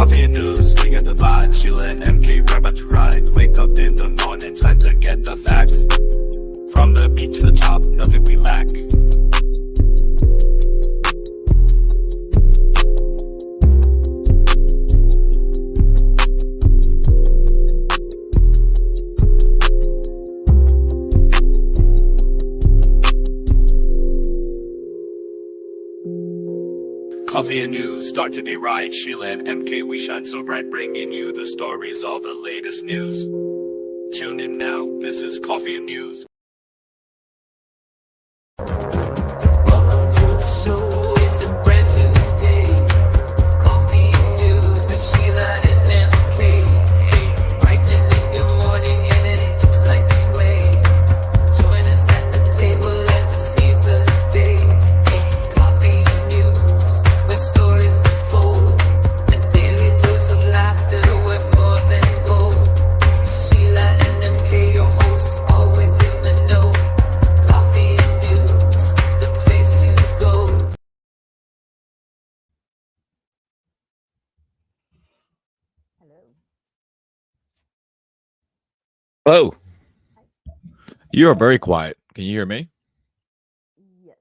Coffee and news, swing and divide. Sheila and MK, we're about to ride. Wake up in the morning, time to get the facts. From the beat to the top, nothing we lack. Coffee and news, start today right. Sheila and MK, we shine so bright, bringing you the stories, all the latest news. Tune in now, this is Coffee and News. Welcome to the show, it's a brand new day. Coffee and news with Sheila and MK. Brighten in your morning in an exciting way. Join us at the table, let's seize the day. Coffee and news, where stories unfold. A daily dose of laughter, we're more than gold. Sheila and MK, your hosts, always in the know. Coffee and news, the place to go. Hello. You are very quiet. Can you hear me? Yes.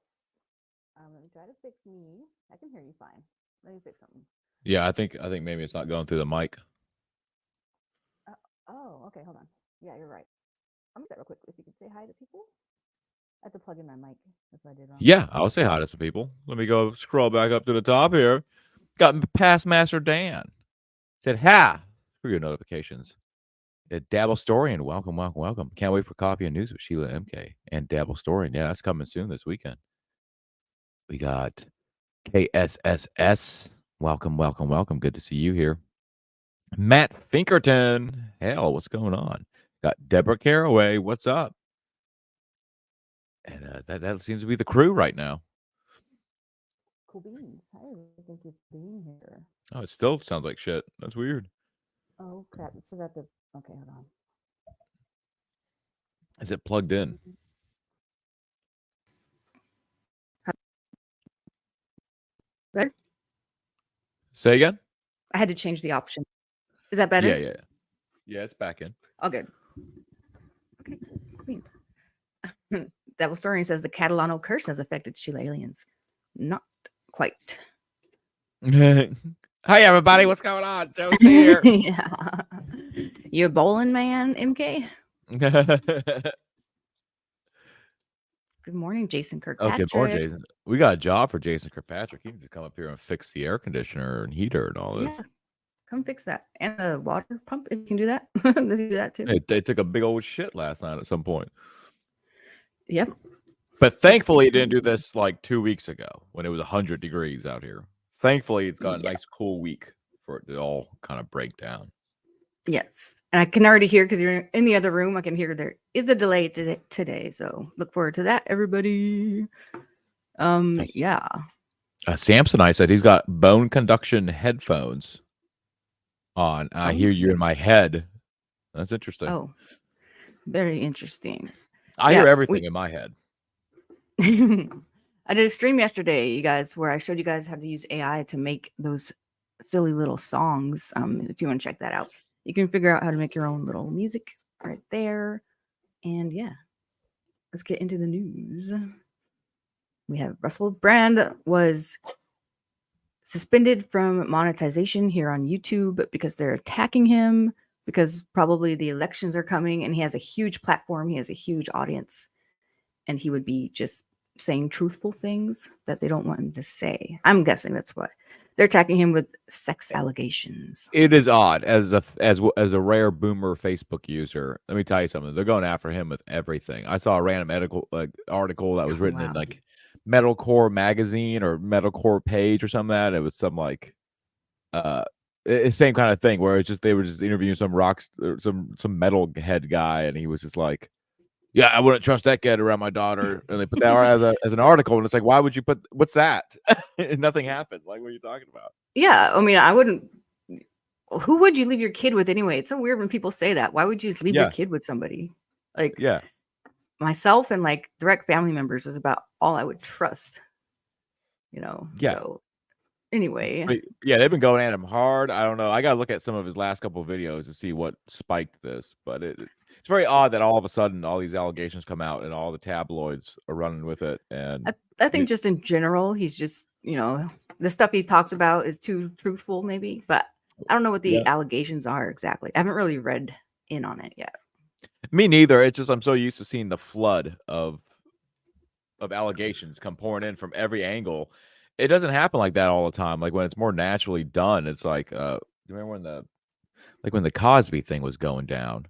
Let me try to fix me. I can hear you fine. Let me fix something. Yeah, I think maybe it's not going through the mic. Oh, okay. Hold on. Yeah, you're right. I'm gonna start real quick. If you could say hi to people. I have to plug in my mic. That's what I did wrong. Yeah, I'll say hi to some people. Let me go scroll back up to the top here. Got past Master Dan. Said, ha! Screw your notifications. Dabble Storian, welcome, welcome, welcome. Can't wait for Coffee and News with Sheila MK and Dabble Storian. Yeah, that's coming soon this weekend. We got KSSS. Welcome, welcome, welcome. Good to see you here. Matt Finkerton. Hell, what's going on? Got Deborah Caraway. What's up? And that seems to be the crew right now. Cool beans. I thank you for being here. Oh, it still sounds like shit. That's weird. Oh crap! This is at the. Okay, hold on. Is it plugged in? Better? Say again? I had to change the option. Is that better? Yeah. Yeah, it's back in. Oh, good. Okay, queens. Devil Story says the Catalano curse has affected Sheila aliens. Not quite. Hi, everybody. What's going on? Joe's here. Yeah. You a bowling man, MK? Good morning, Jason Kirkpatrick. Good morning, Jason. We got a job for Jason Kirkpatrick. He can just come up here and fix the air conditioner and heater and all this. Yeah, come fix that. And the water pump, if you can do that. Let's do that too. They took a big old shit last night at some point. Yep. But thankfully, it didn't do this like 2 weeks ago when it was 100 degrees out here. Thankfully, it's got a nice cool week for it to all kind of break down. Yes. And I can already hear, because you're in the other room, I can hear there is a delay today. So look forward to that, everybody. Nice. Yeah. Samsonite said he's got bone conduction headphones on. I hear you in my head. That's interesting. Oh, very interesting. I hear everything in my head. I did a stream yesterday, you guys, where I showed you guys how to use AI to make those silly little songs. If you want to check that out, you can figure out how to make your own little music right there. And yeah, let's get into the news. We have Russell Brand was suspended from monetization here on YouTube because they're attacking him, because probably the elections are coming and he has a huge platform. He has a huge audience, and he would be just saying truthful things that they don't want him to say. I'm guessing that's what they're attacking him with, sex allegations. It is odd as a rare boomer Facebook user. Let me tell you something. They're going after him with everything. I saw a random article that was written in like Metalcore magazine or Metalcore page or something like that. It was some like same kind of thing where it's just they were just interviewing some some metal head guy, and he was just like, yeah, I wouldn't trust that kid around my daughter. And they put that as an article, and it's like, why would you put, what's that? Nothing happened. Like, what are you talking about? Yeah, I mean, I wouldn't. Who would you leave your kid with anyway? It's so weird when people say that. Why would you just leave your kid with somebody? Like, yeah, myself and like direct family members is about all I would trust. You know. Yeah. So Anyway, But, yeah, they've been going at him hard. I don't know. I gotta look at some of his last couple of videos to see what spiked this, but it's very odd that all of a sudden all these allegations come out and all the tabloids are running with it. And I think just in general, he's just, the stuff he talks about is too truthful, maybe. But I don't know what the yeah, allegations are exactly. I haven't really read in on it yet. me neither. It's just I'm so used to seeing the flood of allegations come pouring in from every angle. It doesn't happen like that all the time. Like when it's more naturally done, it's like you remember when the Cosby thing was going down?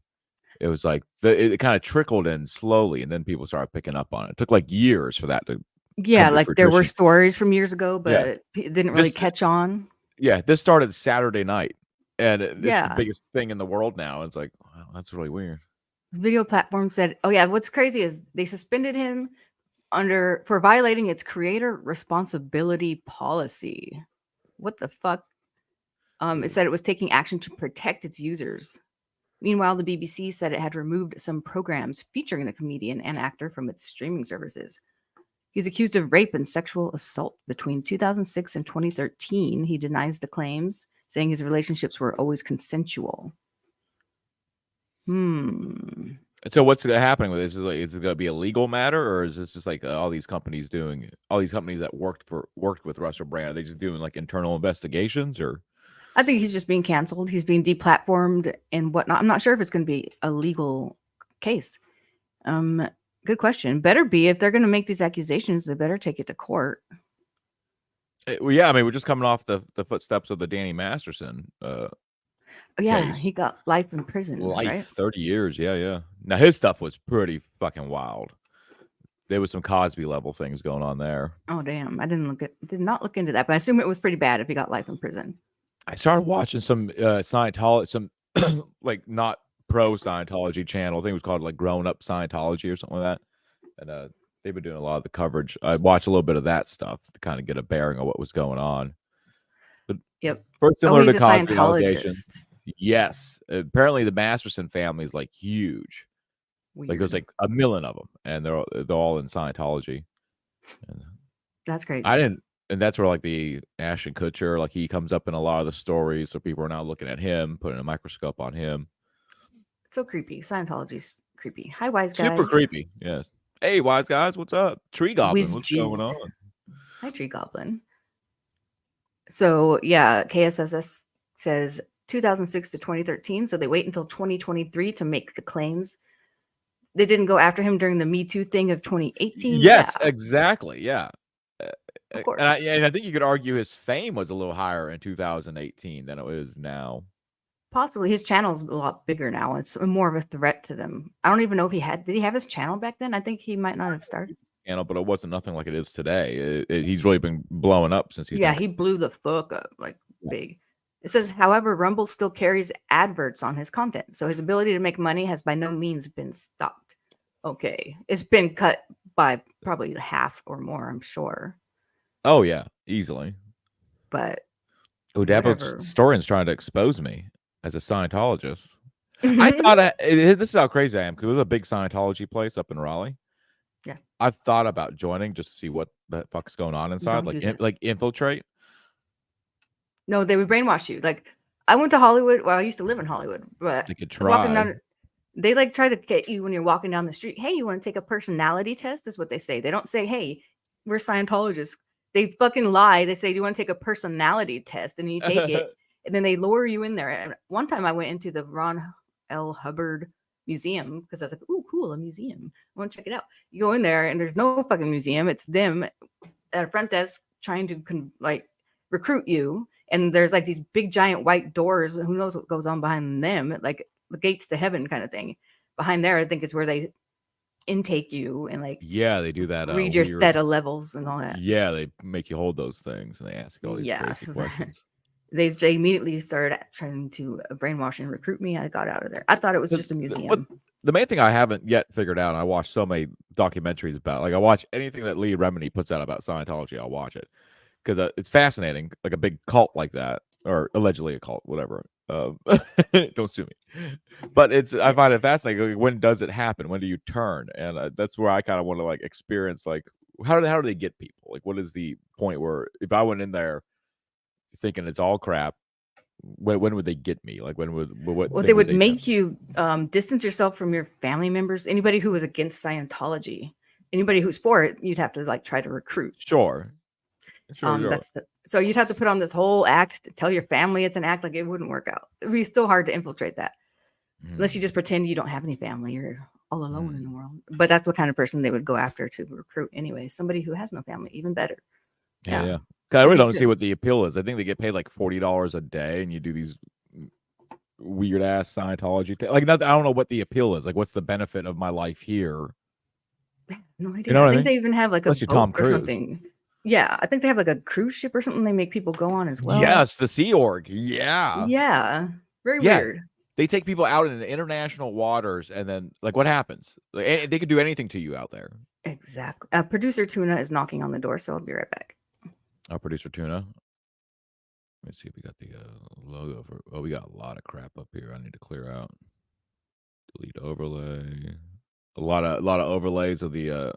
It was like it kind of trickled in slowly, and then people started picking up on it. It took like years for that to Yeah, come to like there were fruition. stories from years ago, Yeah, but it didn't really this catch on. yeah, this started Saturday night, and it's the Yeah. biggest thing in the world now. It's like, wow, that's really weird. This video platform said, oh, yeah, what's crazy is they suspended him for violating its creator responsibility policy. What the fuck? It said it was taking action to protect its users. Meanwhile, the BBC said it had removed some programs featuring the comedian and actor from its streaming services. He was accused of rape and sexual assault between 2006 and 2013. He denies the claims, saying his relationships were always consensual. So what's happening with this? Is it going to be a legal matter, or is this just like all these companies that worked with Russell Brand? Are they just doing like internal investigations, or? I think he's just being canceled. He's being deplatformed and whatnot. I'm not sure if it's going to be a legal case. Good question. Better be. If they're going to make these accusations, they better take it to court. Well, yeah, I mean, we're just coming off the footsteps of the Danny Masterson Yeah, case. he got life in prison, right? 30 years. Yeah. Now his stuff was pretty fucking wild. There was some Cosby level things going on there. Oh damn! I did not look into that, but I assume it was pretty bad if he got life in prison. I started watching some Scientology, some like not pro Scientology channel. I think it was called like Grown Up Scientology or something like that. And they've been doing a lot of the coverage. I watched a little bit of that stuff to kind of get a bearing of what was going on. But Yep. first, similar he's to a Cosby allegation. Scientologist. Yes, apparently the Masterson family is like huge. Weird. Like there's like a million of them, and they're all in Scientology. And That's crazy. and that's where like the Ashton Kutcher, like he comes up in a lot of the stories, so people are now looking at him, putting a microscope on him. It's so creepy. Scientology's creepy. Hi, wise guys. Super creepy. Yes. Hey, wise guys, what's up? Tree Goblin, what's going on? Hi, Tree Goblin. So yeah, KSSS says 2006 to 2013. So they wait until 2023 to make the claims. They didn't go after him during the Me Too thing of 2018. Yes, Yeah. exactly. Yeah. Of course. And I think you could argue his fame was a little higher in 2018 than it is now. Possibly his channel's a lot bigger now. It's more of a threat to them. I don't even know if did he have his channel back then? I think he might not have started. But it wasn't nothing like it is today. He's really been blowing up since he's he blew the fuck up big. It says, however, Rumble still carries adverts on his content, so his ability to make money has by no means been stopped. Okay, it's been cut by probably half or more, I'm sure. Oh yeah, easily. But Storian's trying to expose me as a Scientologist. I thought this is how crazy I am, because it was a big Scientology place up in Raleigh. Yeah, I've thought about joining just to see what the fuck's going on inside, like infiltrate. No, they would brainwash you. Like I went to Hollywood. Well, I used to live in Hollywood, but they could try. They like try to get you when you're walking down the street. Hey, you want to take a personality test? Is what they say. They don't say, hey, we're Scientologists. They fucking lie. They say, do you want to take a personality test? And you take it, and then they lure you in there. And one time I went into the Ron L. Hubbard Museum because I was like, ooh, cool, a museum. I want to check it out. You go in there, and there's no fucking museum. It's them at a front desk trying to recruit you. And there's like these big giant white doors. Who knows what goes on behind them? Like the gates to heaven kind of thing. Behind there, I think is where they intake you and they do that. Read your theta levels and all that. Yeah, they make you hold those things and they ask you all these crazy questions. They immediately started trying to brainwash and recruit me. I got out of there. I thought it was just a museum. The main thing I haven't yet figured out, and I watched so many documentaries about, I watch anything that Lee Remini puts out about Scientology, I'll watch it. Because it's fascinating, like a big cult like that, or allegedly a cult, whatever. Don't sue me. But I find it fascinating. Like, when does it happen? When do you turn? And that's where I kind of want to experience how do they get people? Like, what is the point where if I went in there thinking it's all crap. When would they get me? Like what Well, thing they would they make you distance yourself from your family members. Anybody who was against Scientology, anybody who's for it, you'd have to like try to recruit. Sure. Sure. That's so you'd have to put on this whole act to tell your family it's an act. Like it wouldn't work out. It'd be still hard to infiltrate that unless you just pretend you don't have any family. You're all alone in the world. But that's what kind of person they would go after to recruit anyway. Somebody who has no family, even better. Yeah. I really don't see what the appeal is. I think they get paid like $40 a day, and you do these weird ass Scientology thing. Like, I don't know what the appeal is. Like, what's the benefit of my life here? No idea. You know what I I think mean? they even have like Unless a you're Tom boat or Cruise. something. Yeah, I think they have like a cruise ship or something they make people go on as well. Yes, the Sea Org. Yeah. Yeah. Very Yeah. weird. They take people out in international waters, and then like what happens? Like, they could do anything to you out there. Exactly. Producer Tuna is knocking on the door, so I'll be right back. Our producer Tuna. Let me see if we got the logo for. Oh, we got a lot of crap up here. I need to clear out. Delete overlay. A lot of overlays of the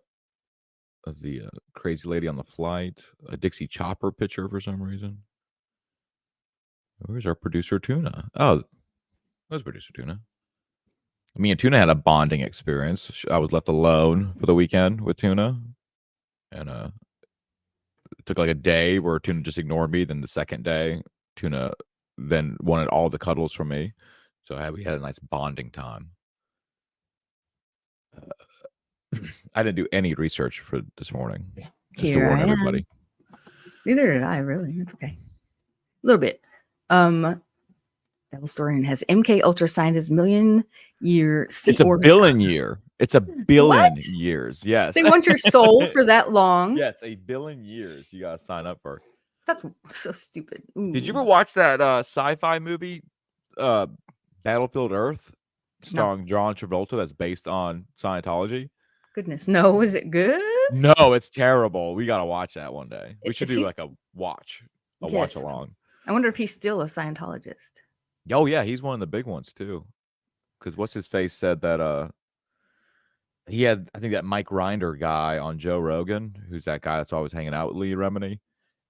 crazy lady on the flight. A Dixie Chopper picture for some reason. Where's our producer Tuna? Oh, there's producer Tuna. Me and Tuna had a bonding experience. I was left alone for the weekend with Tuna, and it took like a day where Tuna just ignored me. Then the second day, Tuna then wanted all the cuddles from me. So we had a nice bonding time. I didn't do any research for this morning. Just Here to warn I am. everybody. Neither did I, really. It's okay. A little bit. That historian has MK Ultra signed his million-year sea It's a org billion contract. year. It's a billion What? years. Yes. They want your soul for that long. Yes, a billion years you gotta sign up for. That's so stupid. Did you Ooh. ever watch that sci-fi movie, Battlefield Earth, starring John Travolta? That's based on Scientology. Goodness, no. Is it good? No, it's terrible. We gotta watch that one day. We should Is do he- like a watch Yes. along. I wonder if he's still a Scientologist. Oh yeah, he's one of the big ones too. Because what's his face said that he had, I think, that Mike Rinder guy on Joe Rogan, who's that guy that's always hanging out with Lee Remini,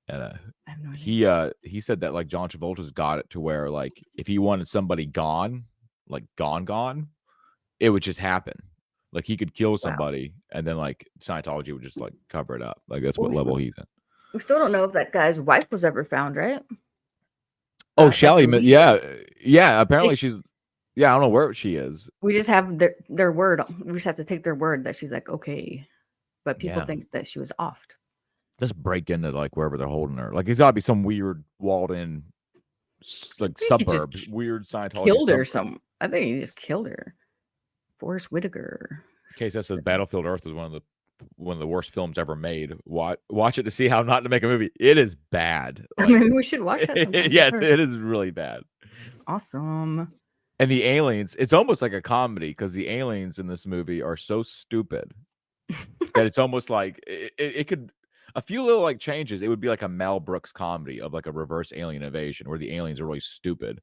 and I have no idea. he said that like John Travolta's got it to where like if he wanted somebody gone, like gone, it would just happen. Like he could kill somebody, and then like Scientology would just like cover it up. Like that's what level he's in. We still don't know if that guy's wife was ever found, right? Oh, Shelly, yeah. Apparently It's- she's. Yeah, I don't know where she is. We just have their word. We just have to take their word that she's like, okay. But people Yeah. think that she was offed. Let's break into like wherever they're holding her. Like it's got to be some weird walled-in, like think he just suburb, weird Scientology. Killed her suburb. I think he just killed her. Forrest Whitaker. Case that says Battlefield Earth is one of the worst films ever made. Watch it to see how not to make a movie. It is bad. Like, Maybe we should watch that sometime. yes, Sure. it is really bad. Awesome. And the aliens, it's almost like a comedy because the aliens in this movie are so stupid that it's almost like it could, a few little like changes, it would be like a Mel Brooks comedy of like a reverse alien invasion where the aliens are really stupid.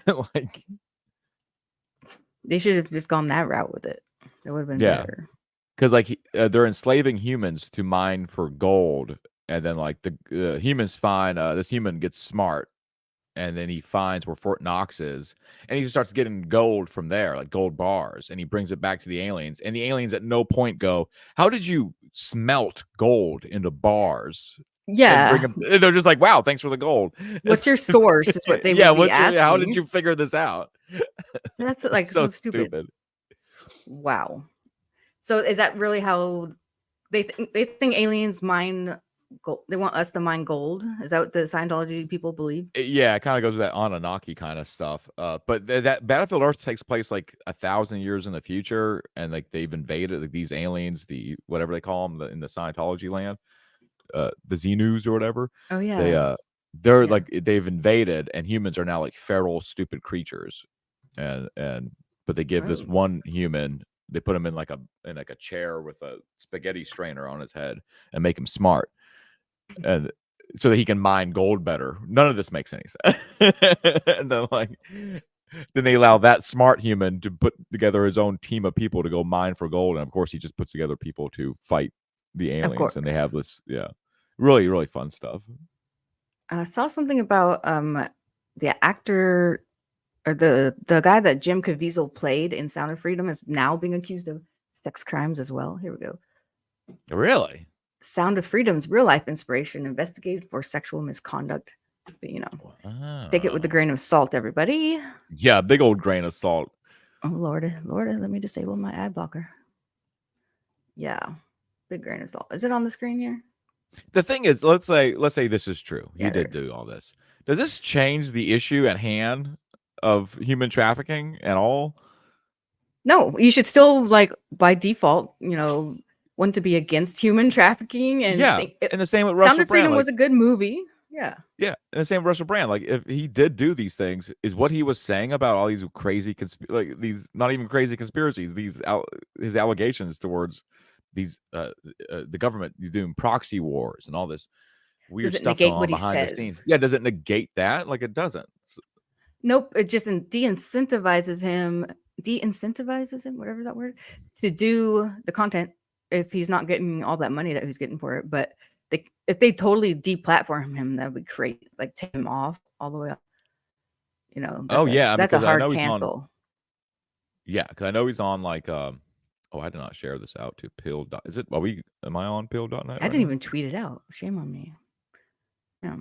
Like They should have just gone that route with it. It would have been better. because like they're enslaving humans to mine for gold, and then like the humans find this human gets smart, and then he finds where Fort Knox is, and he just starts getting gold from there, like gold bars, and he brings it back to the aliens, and the aliens at no point go, "How did you smelt gold into bars?" Yeah. And they're just like, "Wow, thanks for the gold." What's your source? Is what they would be asking. How did you figure this out? That's like It's so stupid. Wow. So is that really how they think aliens mine gold? They want us to mine gold? Is that what the Scientology people believe? Yeah, it kind of goes with that Anunnaki kind of stuff. But that Battlefield Earth takes place like 1,000 years in the future, and like they've invaded like, these aliens, the whatever they call them in the Scientology land, the Xenus or whatever. Oh yeah. They're like they've invaded, and humans are now like feral, stupid creatures, but they give this one human. They put him in like a chair with a spaghetti strainer on his head and make him smart, and so that he can mine gold better. None of this makes any sense. And then they allow that smart human to put together his own team of people to go mine for gold, and of course he just puts together people to fight the aliens, and they have this really really fun stuff. I saw something about the actor or the guy that Jim Caviezel played in Sound of Freedom is now being accused of sex crimes as well. Here we go. Really? Sound of Freedom's real life inspiration investigated for sexual misconduct. But, take it with a Wow. grain of salt, everybody. Yeah, big old grain of salt. Oh Lord, let me disable my ad blocker. Yeah, big grain of salt. Is it on the screen here? The thing is, let's say this is true. He Yeah, there did it is. do all this. Does this change the issue at hand of human trafficking at all? No, you should still by default, want to be against human trafficking and Yeah, think and the same with Sound Russell of Brand. Freedom Like, was a good movie. Yeah. yeah, and the same with Russell Brand. Like, if he did do these things, is what he was saying about all these crazy like these not even crazy conspiracies, his allegations towards these the government doing proxy wars and all this weird Does it stuff going negate what on he behind the says? scenes. Yeah, does it negate that? Like, it doesn't. Nope. It just de-incentivizes him, whatever that word, to do the content if he's not getting all that money that he's getting for it. But if they totally deplatform him, that would be great. Like take him off all the way up. Oh yeah, That's a because I hard know he's on. cancel. Yeah, because I know he's on like oh, I did not share this out to pill. Is it? Am I on pill.net? I didn't even tweet it out. Shame on me. Yeah.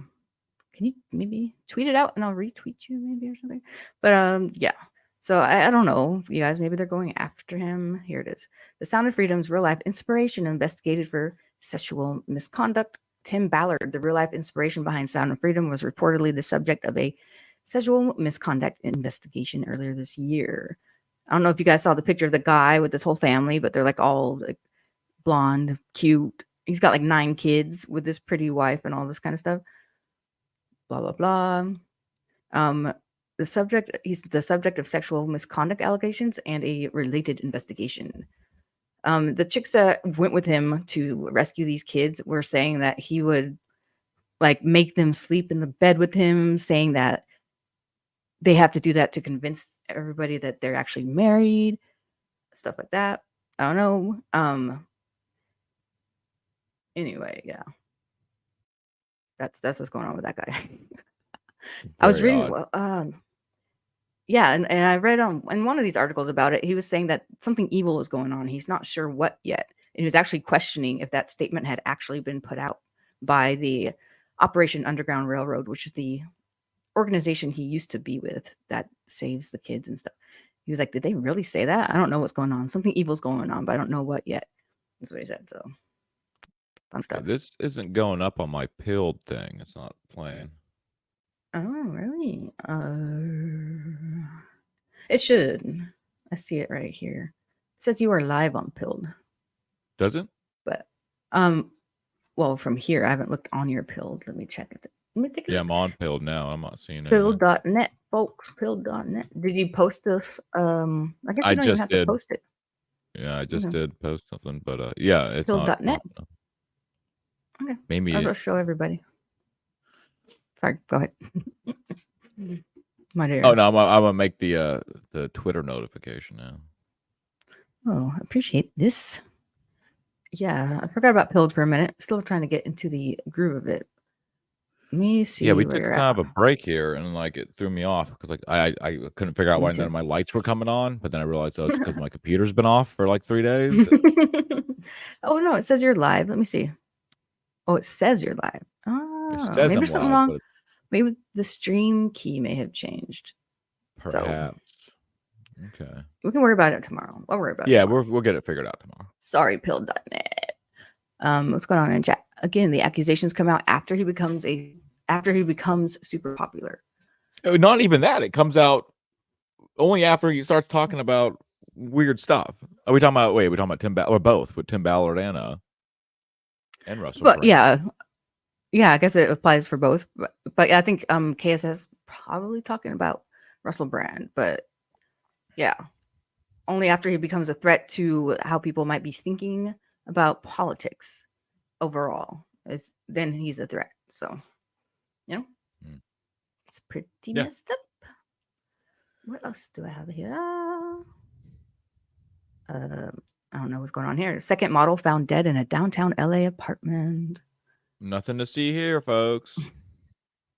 Can you maybe tweet it out and I'll retweet you maybe or something? But yeah. So I don't know, you guys. Maybe they're going after him. Here it is. The Sound of Freedom's real life inspiration investigated for sexual misconduct. Tim Ballard, the real life inspiration behind Sound of Freedom, was reportedly the subject of a sexual misconduct investigation earlier this year. I don't know if you guys saw the picture of the guy with his whole family, but they're like all like blonde, cute. He's got like 9 kids with this pretty wife and all this kind of stuff. Blah blah blah. He's the subject of sexual misconduct allegations and a related investigation. The chicks that went with him to rescue these kids were saying that he would like make them sleep in the bed with him, saying that they have to do that to convince everybody that they're actually married, stuff like that. I don't know. Anyway, yeah. That's what's going on with that guy. I was Very reading odd. yeah, and I read in one of these articles about it. He was saying that something evil is going on. He's not sure what yet. And he was actually questioning if that statement had actually been put out by the Operation Underground Railroad, which is the organization he used to be with that saves the kids and stuff. He was like, did they really say that? I don't know what's going on. Something evil's going on, but I don't know what yet. That's what he said. So fun stuff. This isn't going up on my pilled thing. It's not playing. Oh, really? It should. I see it right here. It says you are live on Pilled. Does it? But well, from here, I haven't looked on your Pilled. Let me check it. Let me take a Yeah, look. I'm on pilled now. I'm not seeing it. Pilled.net, folks. Pilled.net. Did you post this? I guess I you don't even just have did. to post it. Yeah, I just Okay. did post something, but yeah, it's not. Pilled.net. Okay. Maybe I'll just show everybody. Sorry, go ahead. My dear. Oh no, I'm gonna make the Twitter notification now. Oh, I appreciate this. Yeah, I forgot about Pilled for a minute. Still trying to get into the groove of it. Let me see. Yeah, we where took you're kind at. of a break here, and like it threw me off because like I couldn't figure out Me why too. none of my lights were coming on, but then I realized it's because my computer's been off for like 3 days. Oh no, it says you're live. Let me see. Oh, it says you're live. It Oh, says maybe I'm there's something live, wrong. but Maybe the stream key may have changed. So perhaps. Okay. we can worry about it tomorrow. I'll worry about it. Yeah, tomorrow. we'll get it figured out tomorrow. Sorry, Pill.net. What's going on in chat? Again, the accusations come out after he becomes super popular. Not even that. It comes out only after he starts talking about weird stuff. Are we talking about? Wait, we're talking about Tim Ballard or both with Tim Ballard and Russell. But Brand. yeah, I guess it applies for both. But I think KSS probably talking about Russell Brand. But yeah, only after he becomes a threat to how people might be thinking about politics overall, then he's a threat. So, it's pretty messed up. What else do I have here? I don't know what's going on here. Second model found dead in a downtown LA apartment. Nothing to see here, folks.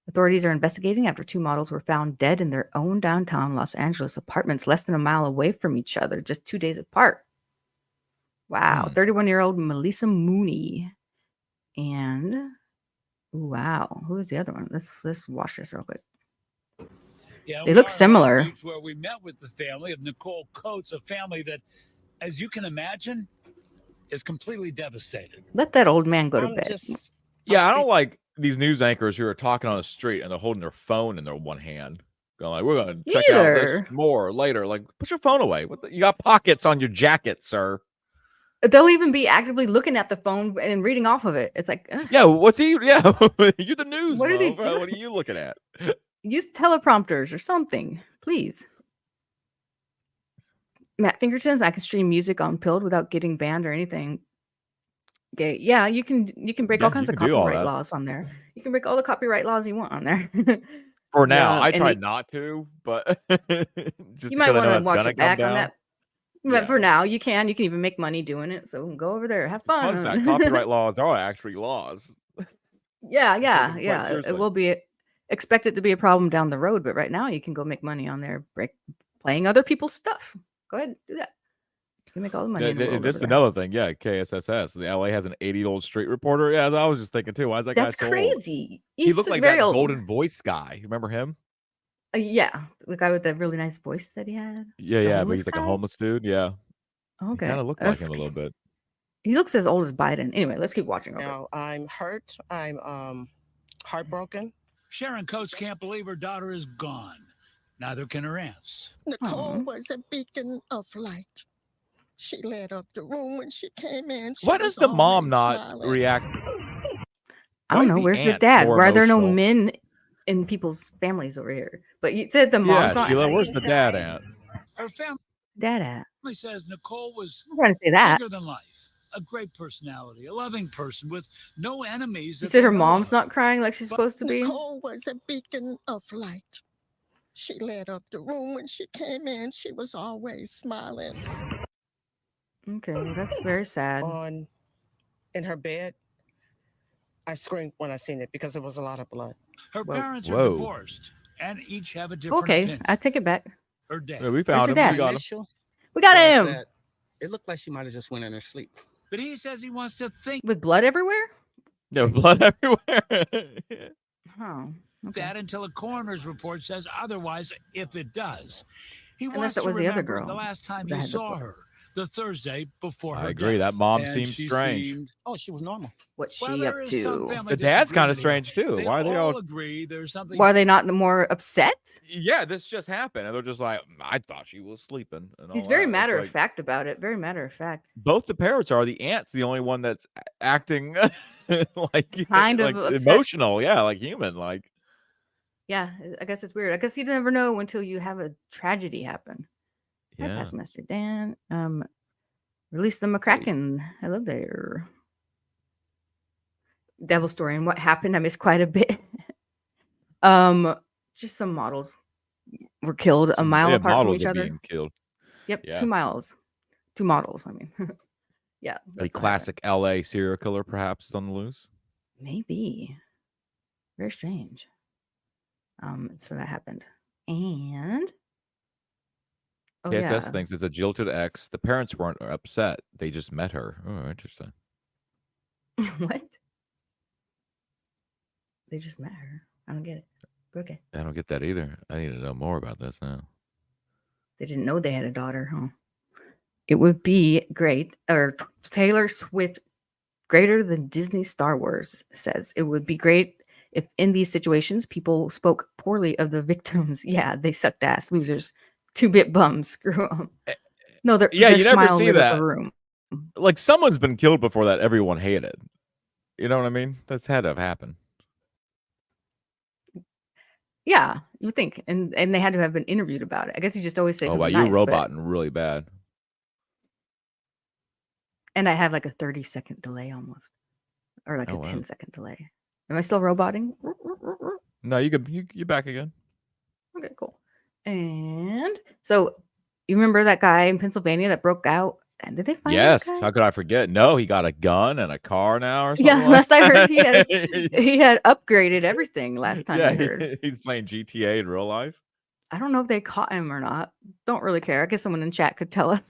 Authorities are investigating after 2 models were found dead in their own downtown Los Angeles apartments less than a mile away from each other, just 2 days apart. Wow. 31-year-old Melissa Mooney. And wow, who is the other one? Let's watch this real quick. Yeah, They we look are in similar. Long Beach, where we met with the family of Nicole Coates, a family that, as you can imagine, is completely devastated. Let that old man go to I'm bed. just Yeah, I don't like these news anchors who are talking on the street and they're holding their phone in their one hand, going like, "We're going to check out this Either. more later." Like, put your phone away. You got pockets on your jacket, sir. They'll even be actively looking at the phone and reading off of it. It's like, ugh, Yeah, what's he? Yeah, you're the news. What are they Mo. What are doing? you looking at? use teleprompters or something, please. Matt Fingerton's I can stream music on Pilled without getting banned or anything. Okay, yeah, you can break all Yeah, kinds you of can do all copyright that. laws on there. You can break all the copyright laws you want on there. For now, Yeah, I and tried not to, but just you might because I know want to that's watch gonna it come back on down. that. But Yeah. for now, you can even make money doing it. So go over there, have Fun fact: fun. copyright laws are actually laws. Yeah, Taken quite it seriously. will be expected to be a problem down the road, but right now you can go make money on there, playing other people's stuff. Go ahead, do that. You make all the money in the world This is over there. another thing. Yeah, KSSS. The LA has an 80-year-old street reporter. Yeah, I was just thinking too. Why is that That's guy so old? crazy. He He's looked like very that old. Golden Voice guy. You remember him? Yeah, the guy with that really nice voice that he had. Yeah, The but homeless he's like a guy? homeless dude. Yeah, he Okay, kind of looked like him a little bit. He looks as old as Biden. Anyway, let's keep watching. Over. now I'm hurt. I'm heartbroken. Sharon Coates can't believe her daughter is gone. Neither can her aunts. Nicole Aw. was a beacon of light. She lit up the room when she came in. She Why was does the mom always not smiling. react? I Why don't is know. the Where's the aunt dad? more Why are there no emotional? men in people's families over here? But you said the Yeah, mom's not. Sheila, where's the dad at? Her family Dad at? says Nicole was I'm trying to say that. bigger than life, a great personality, a loving person with no enemies. You that said they her know mom's of. not crying like she's But supposed to be. Nicole was a beacon of light. She lit up the room when she came in. She was always smiling. Okay, well, that's very sad. In her bed, I screamed when I seen it because there was a lot of blood. Her Whoa. parents are Whoa. divorced and each have a different Okay, opinion. I take it back. Her dad. Yeah, we found your him. dad? We got him. Initial We got was him that it looked like she might have just went in her sleep. But he says he wants to think with blood everywhere. Yeah, blood everywhere. Oh, okay. that until a coroner's report says otherwise, if it does. He Unless wants that to was the other remember girl the last time that he had the saw blood. her, the Thursday before her I agree. death. That mom And seems she strange. seemed- oh, she was normal. What's Well, she there up is some to? family The dad's kind of disagreement strange here. too. They Why are they all? agree there's something Why are they not more upset? Yeah, this just happened, and they're just like, I thought she was sleeping. And He's all very that. It's matter of like, fact about it. Very matter of fact. both the parents are. The aunt's the only one that's acting like Kind of like upset. emotional. Yeah, like human. Like Yeah, I guess it's weird. I guess you never know until you have a tragedy happen. Hi, yeah. Past Master Dan. Release the McCracken. Hello there. Devil story and what happened. I missed quite a bit. Just some models were killed a mile Yeah, apart from models each are other. being killed. Yep, Yeah. 2 miles. 2 models. I mean, yeah. A that's what happened. classic LA serial killer, perhaps, is on the loose. Maybe. Very strange. So that happened. And oh KSS yeah. thinks it's a jilted ex. The parents weren't upset. They just met her. Oh, interesting. What? They just met her. I don't get it. But okay. I don't get that either. I need to know more about this now. They didn't know they had a daughter, huh? It would be great, or Taylor Swift, greater than Disney Star Wars, says it would be great if in these situations people spoke poorly of the victims. Yeah, they sucked ass, losers, 2-bit bums, screw them. No, they're Yeah, their you never smile see lit up that. a room. Like someone's been killed before that everyone hated. You know what I mean? That's had to have happened. Yeah, you would think, and they had to have been interviewed about it. I guess you just always say Oh something wow, nice. you're but- roboting really bad. And I have like a 30-second delay almost, or like Oh, a wow. 10-second delay. Am I still roboting? No, you're back again. Okay, cool. And so you remember that guy in Pennsylvania that broke out And did they find Yes. that guy? How could I forget? No, he got a gun and a car now or something. Yeah, like last I heard that. he had upgraded everything last time Yeah, I heard. he's playing GTA in real life. I don't know if they caught him or not. Don't really care. I guess someone in chat could tell us.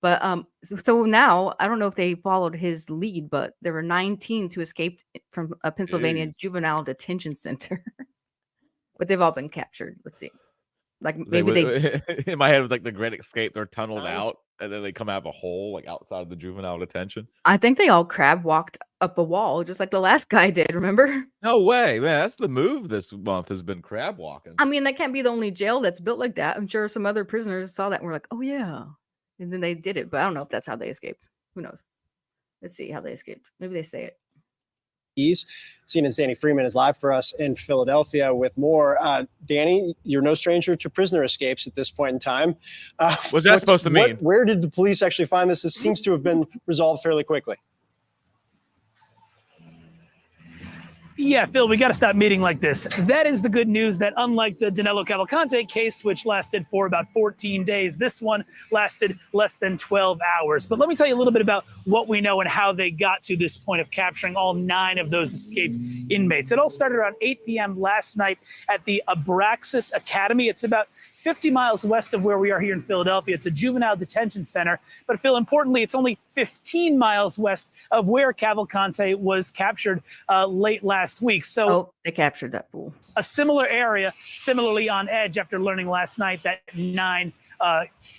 But so now I don't know if they followed his lead, but there were 9 teens who escaped from a Pennsylvania Jeez. juvenile detention center. But they've all been captured. Let's see. Like They maybe they in my head it was like the Great Escape. They're tunneled Right. out and then they come out of a hole like outside of the juvenile detention. I think they all crab walked up a wall just like the last guy did, remember? No way, man. That's the move this month has been crab walking. I mean, that can't be the only jail that's built like that. I'm sure some other prisoners saw that and were like, "Oh yeah." And then they did it, but I don't know if that's how they escaped. Who knows? Let's see how they escaped. Maybe they say it. CNN's Danny Freeman is live for us in Philadelphia with more. Danny, you're no stranger to prisoner escapes at this point in time. What's that supposed to mean? Where did the police actually find this? This seems to have been resolved fairly quickly. Yeah, Phil, we got to stop meeting like this. That is the good news that unlike the Danilo Cavalcante case, which lasted for about 14 days, this one lasted less than 12 hours. But let me tell you a little bit about what we know and how they got to this point of capturing all 9 of those escaped inmates. It all started around 8 p.m. last night at the Abraxas Academy. It's about 50 miles west of where we are here in Philadelphia. It's a juvenile detention center. But Phil, importantly, it's only 15 miles west of where Cavalcante was captured late last week. So they captured that fool. A similar area, similarly on edge after learning last night that 9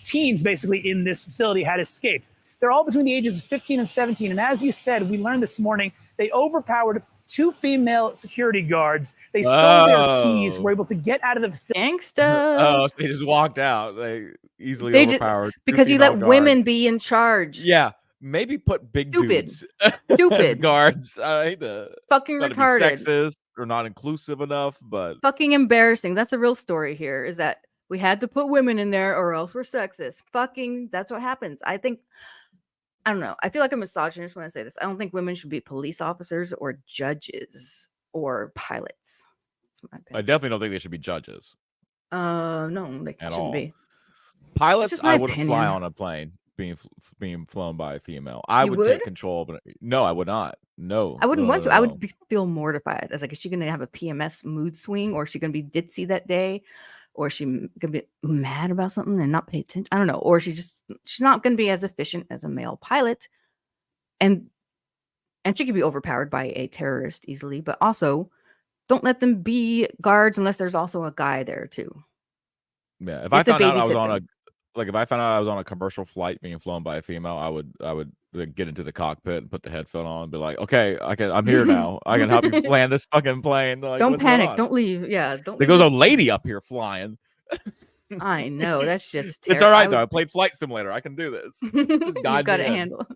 teens basically in this facility had escaped. They're all between the ages of 15 and 17. And as you said, we learned this morning, they overpowered 2 female security guards. They stole their keys, were able to get out of the facility. Gangsta. They just walked out. They easily They overpowered. because you let women be in charge. Yeah, maybe put big dudes Stupid. as guards. I hate to Fucking not to be retarded. sexist or not inclusive enough, but Fucking embarrassing. That's the real story here, is that we had to put women in there or else we're sexist. Fucking, that's what happens. I don't know. I feel like a misogynist when I say this. I don't think women should be police officers or judges or pilots. That's my opinion. I definitely don't think they should be judges. No, they At shouldn't all. be. Pilots, just my I wouldn't fly opinion. on a plane being flown by a female. I You would would? take control, but no, I would not. No, I wouldn't no, want no, to. I no. would feel mortified. As like, is she going to have a PMS mood swing, or is she going to be ditzy that day, or is she going to be mad about something and not pay attention? I don't know. Or she's not going to be as efficient as a male pilot, and she could be overpowered by a terrorist easily. But also, don't let them be guards unless there's also a guy there too. Yeah, if You I have to found out I was babysit on them. if I found out I was on a commercial flight being flown by a female, I would like, get into the cockpit and put the headphone on and be like, okay, I'm here now. I can help you land this fucking plane. Like, Don't what's going panic. on? Don't leave. Yeah, don't. There goes a leave. lady up here flying. I know, that's just It's all right though. I played Flight Simulator. I can do this. Just You've guide got me it in. handled.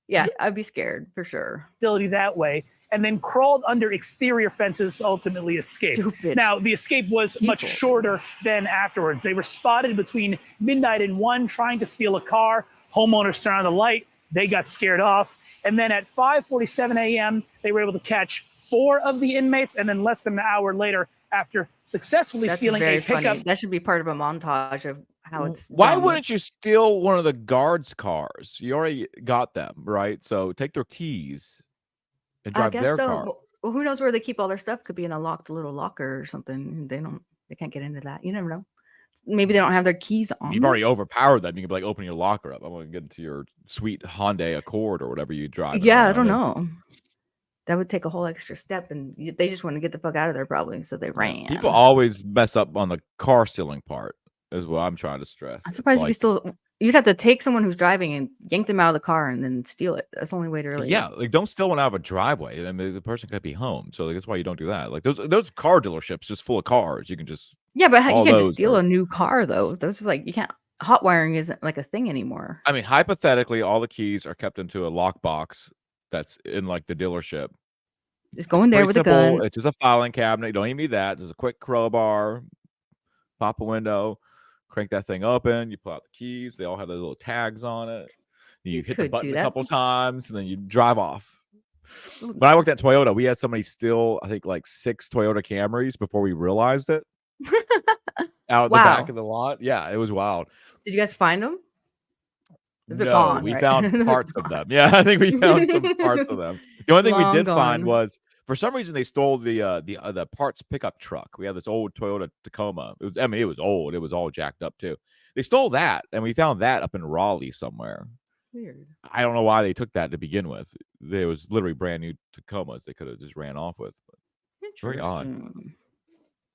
Yeah, I'd be scared for sure. Facility that way, and then crawled under exterior fences to ultimately escape. Stupid. Now, the escape was much People. shorter than afterwards. They were spotted between midnight and 1 trying to steal a car. Homeowners turned on the light. They got scared off. And then at 5:47 a.m., they were able to catch 4 of the inmates. And then less than an hour later, after successfully That's stealing very a pickup. funny. That should be part of a montage of how it's Why done. wouldn't you steal one of the guards' cars? You already got them, right? So take their keys and I drive guess their so. car. Well, who knows where they keep all their stuff? Could be in a locked little locker or something. They can't get into that. You never know. Maybe they don't have their keys on. You've them. already overpowered them. You can be like, open your locker up. I'm going to get into your sweet Hyundai Accord or whatever you drive. Yeah, I don't know. That would take a whole extra step, and they just want to get the fuck out of there probably, so they ran. People always mess up on the car stealing part, is what I'm trying to stress. I'm surprised It's you still. You'd have to take someone who's driving and yank them out of the car and then steal it. That's the only way to really. Yeah, like don't steal one out of a driveway. I mean, the person could be home, so that's why you don't do that. Like those car dealerships just full of cars. You can just Yeah, but you all can't just those steal are- a new car though. Those is like you can't. Hot wiring isn't like a thing anymore. I mean, hypothetically, all the keys are kept into a lockbox that's in like the dealership. Just go in there Pretty with a simple. gun. It's just a filing cabinet. You don't even need that. There's a quick crowbar, pop a window, crank that thing open. You pull out the keys. They all have those little tags on it. You hit the could button do a that. couple times, and then you drive off. Ooh. When I worked at Toyota, we had somebody steal, I think, like 6 Toyota Camrys before we realized it. Out the back Wow. of the lot. Yeah, it was wild. Did you guys find them? Those are No, gone, we right? found Those are parts of gone. them. Yeah, I think we found some parts of them. The only thing we Long did find gone. was for some reason they stole the parts pickup truck. We had this old Toyota Tacoma. It was old. It was all jacked up too. They stole that, and we found that up in Raleigh somewhere. Weird. I don't know why they took that to begin with. There was literally brand new Tacomas they could have just ran off with. But very odd. Interesting.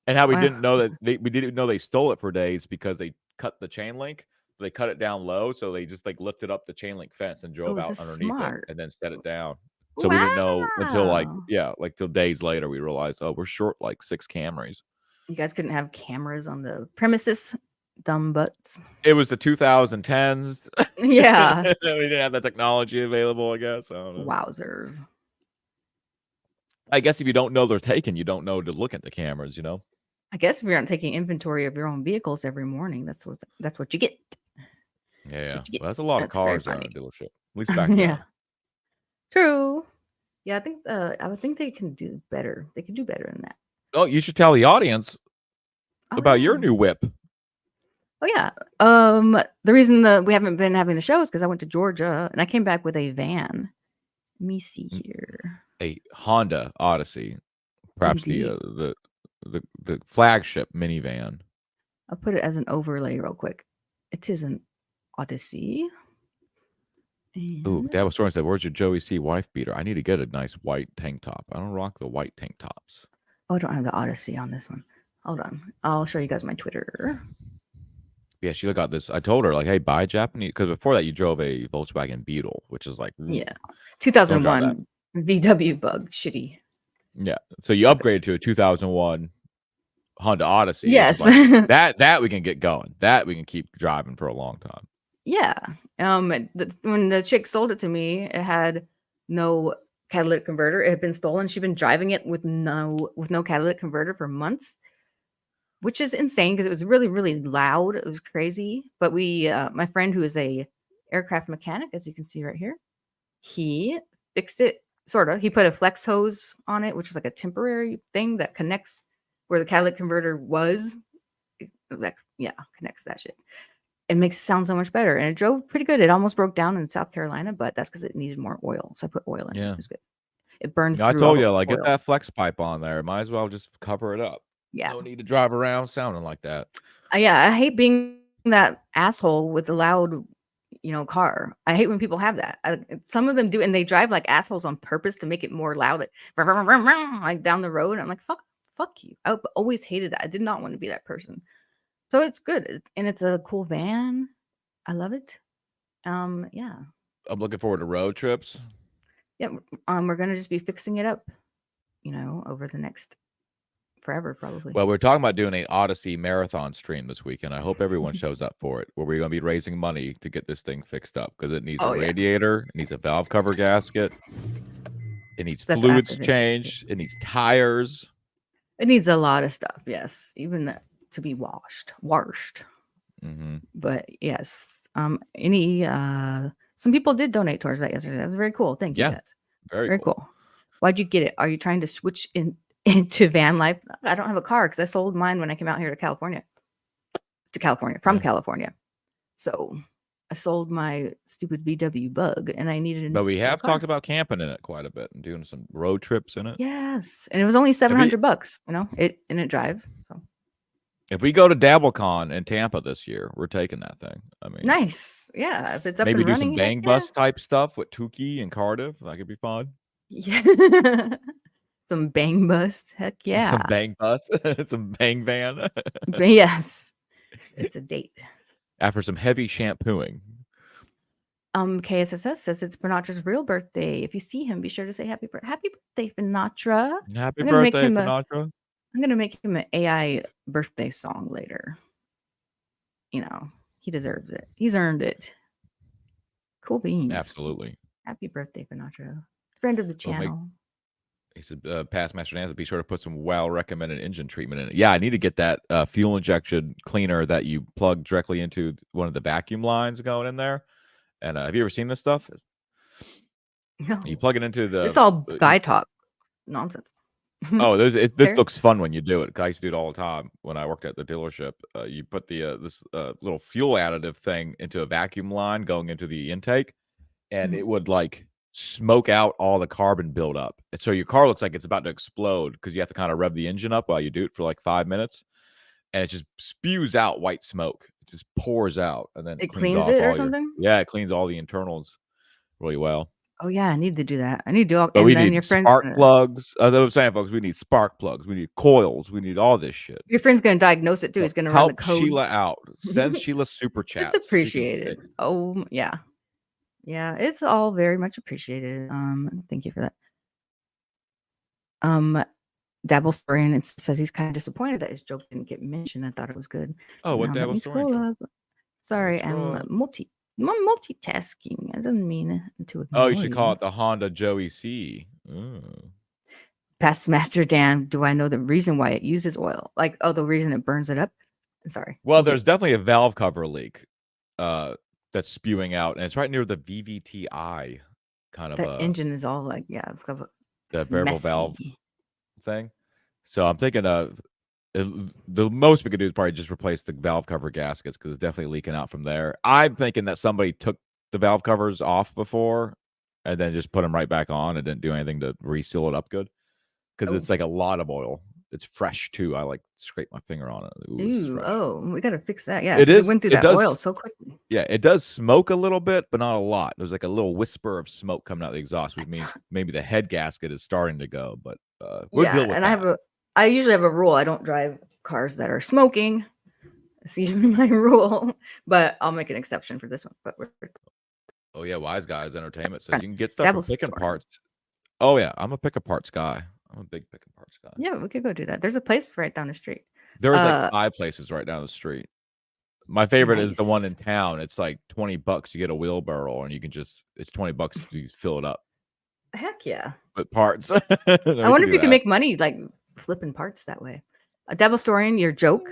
And how we Wow. didn't know that we didn't know they stole it for days because they cut the chain link. They cut it down low, so they just like lifted up the chain link fence and drove Oh, out that's underneath smart. it and then set it down. So we didn't know until Wow. till days later we realized, oh, we're short like 6 Camrys. You guys couldn't have cameras on the premises, dumb butts. It was the 2010s. Yeah. We didn't have that technology available, I guess. I don't know. Wowzers. I guess if you don't know they're taken, you don't know to look at the cameras, you know? I guess if you're not taking inventory of your own vehicles every morning, that's what you get. Yeah. What you get. Well, that's a lot of That's very cars there in a funny. dealership. At least back then. Yeah. True. Yeah, I would think they can do better. They could do better than that. Oh, you should tell the audience Oh, about your yeah. new whip. Oh yeah. The reason that we haven't been having the show is because I went to Georgia and I came back with a van. Let me see here. A Honda Odyssey, perhaps Indeed. the flagship minivan. I'll put it as an overlay real quick. It is an Odyssey. Ooh, And Dad was throwing said, "Where's your Joey C wife beater? I need to get a nice white tank top. I don't rock the white tank tops." oh, I don't have the Odyssey on this one. Hold on. I'll show you guys my Twitter. Yeah, Sheila got this. I told her like, "Hey, buy Japanese," because before that you drove a Volkswagen Beetle, which is like, Yeah. don't drive that. 2001 VW Bug. Shitty. Yeah, so you upgraded to a 2001 Honda Odyssey. which is Yes. like, that we can get going. That we can keep driving for a long time. Yeah. When the chick sold it to me, it had no catalytic converter. It had been stolen. She'd been driving it with no catalytic converter for months, which is insane because it was really, really loud. It was crazy. But my friend who is a aircraft mechanic, as you can see right here, he fixed it sort of. He put a flex hose on it, which is like a temporary thing that connects where the catalytic converter was. Connects that shit. It makes it sound so much better, and it drove pretty good. It almost broke down in South Carolina, but that's because it needed more oil. So I put oil in it. Yeah. It was good. It burns. I through all told the you, like, oil. get that flex pipe on there. Might as well just cover it up. Yeah. No need to drive around sounding like that. Yeah, I hate being that asshole with the loud, car. I hate when people have that. Some of them do, and they drive like assholes on purpose to make it more loud, like down the road. I'm like, fuck you. I always hated that. I did not want to be that person. So it's good, and it's a cool van. I love it. Yeah. I'm looking forward to road trips. Yeah. We're gonna just be fixing it up, over the next forever, probably. Well, we're talking about doing an Odyssey marathon stream this weekend. I hope everyone shows up for it. Where we're going to be raising money to get this thing fixed up because it needs a radiator, it needs a valve cover gasket, it needs fluids changed, it needs tires. It needs a lot of stuff. Yes, even to be washed. Mm-hmm. But yes, some people did donate towards that yesterday. That's very cool. Thank you guys. Very cool. Why'd you get it? Are you trying to switch into van life? I don't have a car because I sold mine when I came out here to California. From California. So I sold my stupid VW Bug, and I needed. But we have talked about camping in it quite a bit and doing some road trips in it. Yes, and it was only $700. It drives. So if we go to DabbleCon in Tampa this year, we're taking that thing. I mean, nice. Yeah, if it's up maybe and do running, some bang bus type stuff with Tukey and Cardiff. That could be fun. Yeah. Some bang bus. Heck yeah. Some bang bus. Some bang van. Yes. It's a date. After some heavy shampooing. KSSS says it's Pinatra's real birthday. If you see him, be sure to say happy birthday, Pinatra. Happy birthday, Pinatra. I'm gonna make him an AI birthday song later. He deserves it. He's earned it. Cool beans. Absolutely. Happy birthday, Pinatra. Friend of the channel. He said, past Master Nancy, be sure to put some well-recommended engine treatment in it. Yeah, I need to get that fuel injection cleaner that you plug directly into one of the vacuum lines going in there. And have you ever seen this stuff? No. You plug it into the... It's all guy talk. Nonsense. Oh, this Fair. looks fun when you do it. 'Cause I used to do it all the time when I worked at the dealership. You put the this little fuel additive thing into a vacuum line going into the intake, and Mhm. it would like smoke out all the carbon buildup. And so your car looks like it's about to explode because you have to kind of rev the engine up while you do it for like 5 minutes, and it just spews out white smoke. It just pours out, and then It cleans cleans off it or all your something? it cleans all the internals really well. Oh yeah, I need to do that. I need to do all, But we and then need your friend's spark gonna plugs. That's what I'm saying, folks. We need spark plugs. We need coils. We need all this shit. diagnose it too. So He's gonna run the help Sheila codes. out. Send Sheila super It's chats. She can appreciated. fix. Oh yeah. Yeah, it's all very much appreciated. Thank you for that. Dabble Storian says he's kind of disappointed that his joke didn't get mentioned. I thought it was good. Oh, what Let Dabble me Story scroll joke? up. Sorry, scroll I'm up. multitasking. I didn't mean to Oh, ignore you should call it the Honda Joey C. Ooh. Past Master Dan, do I know the reason why it uses oil? Like, oh, the reason it burns it up? Sorry. Well, Okay. there's definitely a valve cover leak that's spewing out, and it's right near the VVTi kind of The engine is all like, yeah, the it's variable messy. valve thing. So I'm thinking the most we could do is probably just replace the valve cover gaskets because it's definitely leaking out from there. I'm thinking that somebody took the valve covers off before and then just put them right back on and didn't do anything to reseal it up good because it's like a lot of oil. It's fresh too. I like scrape my finger on it. Ooh, this is Ooh, fresh. oh, we gotta fix that. Yeah, It 'cause is. went through It that does. oil so quickly. Yeah, it does smoke a little bit, but not a lot. There's like a little whisper of smoke coming out of the exhaust, which means maybe the head gasket is starting to go. But we'll Yeah, deal with and that. I usually have a rule. I don't drive cars that are smoking. It's usually my rule, but I'll make an exception for this one. But we're Oh yeah, Wise Guys Entertainment says Right. you can get stuff Dabble from picking Store. parts. Oh yeah, I'm a pick a parts guy. I'm a big pick a parts guy. Yeah, we could go do that. There's a place right down the street. There's like 5 places right down the street. My favorite is the one in Nice. town. It's like $20. You get a wheelbarrow, and you can just it's $20 to fill it up Heck yeah. with parts. I wonder if you can make money like flipping parts that way. A Dabble Storian, your joke,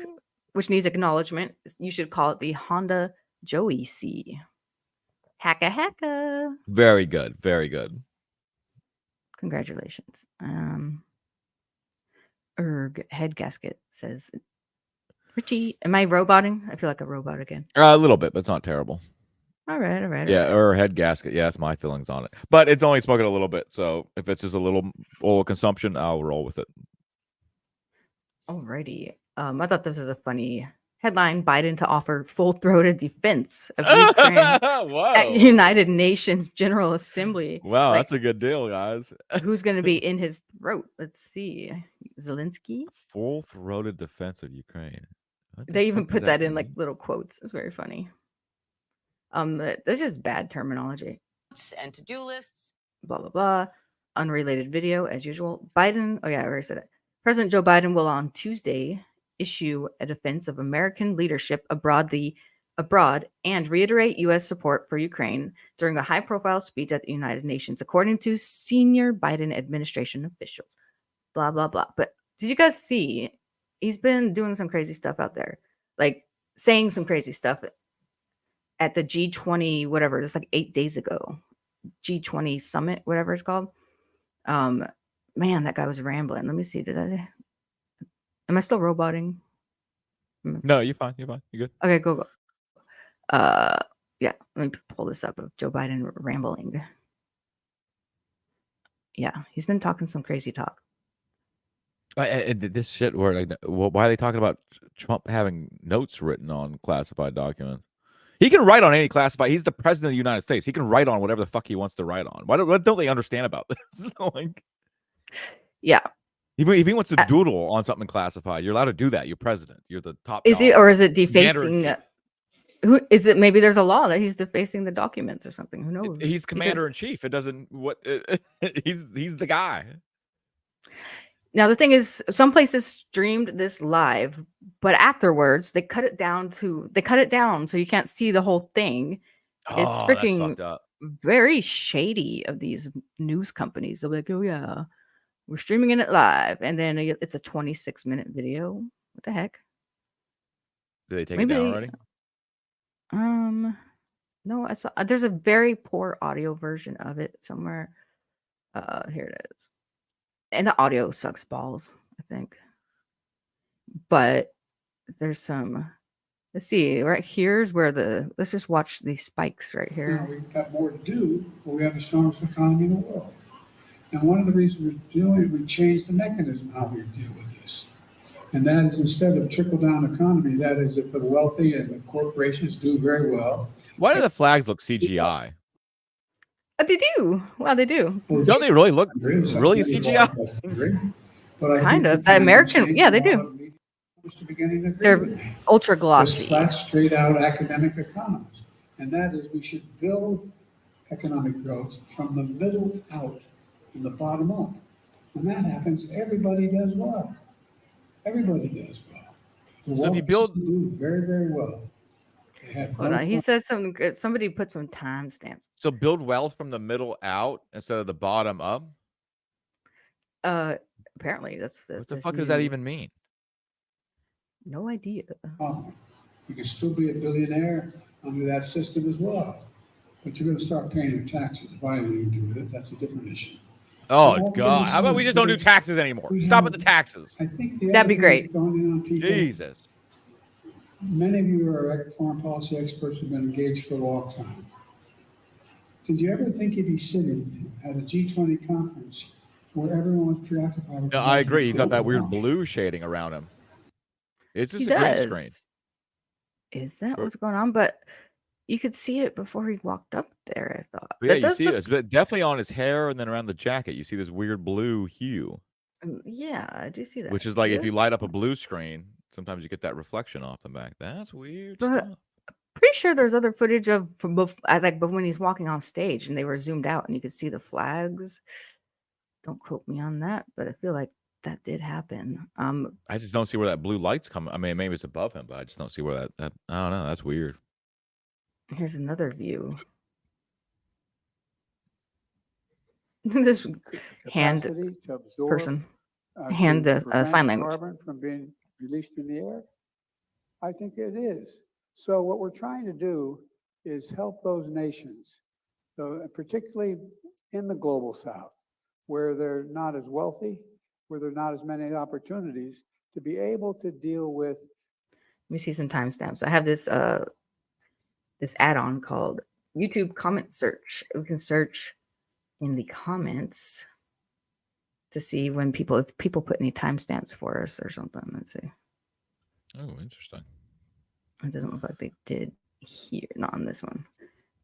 which needs acknowledgement, you should call it the Honda Joey C. Hacka hacka. Very good. Very good. Congratulations. Head gasket says Richie. Am I roboting? I feel like a robot again. A little bit, but it's not terrible. All right. Yeah, or head gasket. Yeah, that's my feelings on it. But it's only smoking a little bit. So if it's just a little oil consumption, I'll roll with it. Alrighty. I thought this was a funny headline. Biden to offer full-throated defense of Ukraine at United Nations General Assembly. Wow, Like, that's a good deal, guys. who's going to be in his throat? Let's see. Zelensky. Full-throated defense of Ukraine. They even put that in like little quotes. It's very funny. That's just bad terminology. And to-do lists. Blah blah blah. Unrelated video as usual. Biden. Oh yeah, I already said it. President Joe Biden will on Tuesday issue a defense of American leadership abroad and reiterate U.S. support for Ukraine during a high-profile speech at the United Nations, according to senior Biden administration officials. Blah blah blah. But did you guys see? He's been doing some crazy stuff out there, like saying some crazy stuff at the G20, whatever. It's like 8 days ago, G20 summit, whatever it's called. Man, that guy was rambling. Let me see. Am I still roboting? No, you're fine. You're fine. You're good. Okay, go. Yeah, let me pull this up of Joe Biden rambling. Yeah, he's been talking some crazy talk. And this shit where like, why are they talking about Trump having notes written on classified documents? He can write on any classified. He's the president of the United States. He can write on whatever the fuck he wants to write on. What don't they understand about this? Like, yeah. If he wants to doodle on something classified, you're allowed to do that. You're president. You're the top. Is it, or is it defacing? Who is it? Maybe there's a law that he's defacing the documents or something. Who knows? He's commander in chief. It doesn't. He's the guy. Now the thing is, some places streamed this live, but afterwards they cut it down so you can't see the whole thing. It's freaking very shady of these news companies. They'll be like, "Oh yeah, we're streaming it live," and then it's a 26-minute video. What the heck? Did they take it down already? No, I saw. There's a very poor audio version of it somewhere. Here it is. And the audio sucks balls, I think. But there's some. Let's see. Right here's where let's just watch these spikes right here. We've got more to do, but we have the strongest economy in the world. And one of the reasons we're doing it, we changed the mechanism how we deal with this. And that is, instead of trickle-down economy, that is if the wealthy and the corporations do very well. Why do the flags look CGI? They do. Well, they do. Don't they really look really CGI? Kind of. The American, yeah, they do. They're ultra glossy. Flat, straight out academic economists. And that is, we should build economic growth from the middle out and the bottom up. When that happens, everybody does well. Everybody does well. So if you build, do very, very well. Hold on. He says something good. Somebody put some timestamps. So build wealth from the middle out instead of the bottom up? Apparently that's what the fuck does that even mean? No idea. You can still be a billionaire under that system as well. But you're going to start paying your taxes. Why do you do it? That's a different issue. Oh, God. How about we just don't do taxes anymore? Stop at the taxes. I think that'd be great. Jesus. Many of you are foreign policy experts who've been engaged for a long time. Did you ever think you'd be sitting at a G20 conference where everyone was preoccupied with... No, I agree. He's got that weird blue shading around him. It's just a green screen. Is that what's going on? But you could see it before he walked up there, I thought. But yeah, you see this, but definitely on his hair and then around the jacket, you see this weird blue hue. Yeah, I do see that. Which is like if you light up a blue screen, sometimes you get that reflection off the back. That's weird but stuff. Pretty sure there's other footage of but when he's walking on stage and they were zoomed out and you could see the flags. Don't quote me on that, but I feel like that did happen. I just don't see where that blue light's coming. I mean, maybe it's above him, but I just don't see where that I don't know. That's weird. Here's another view. This hand person, hand sign language. Carbon from being released in the air? I think it is. So what we're trying to do is help those nations, so particularly in the global south, where they're not as wealthy, where there are not as many opportunities, to be able to deal with. Let me see some timestamps. I have this this add-on called YouTube comment search. We can search in the comments to see when if people put any timestamps for us or something. Let's see. Oh, interesting. It doesn't look like they did here, not on this one.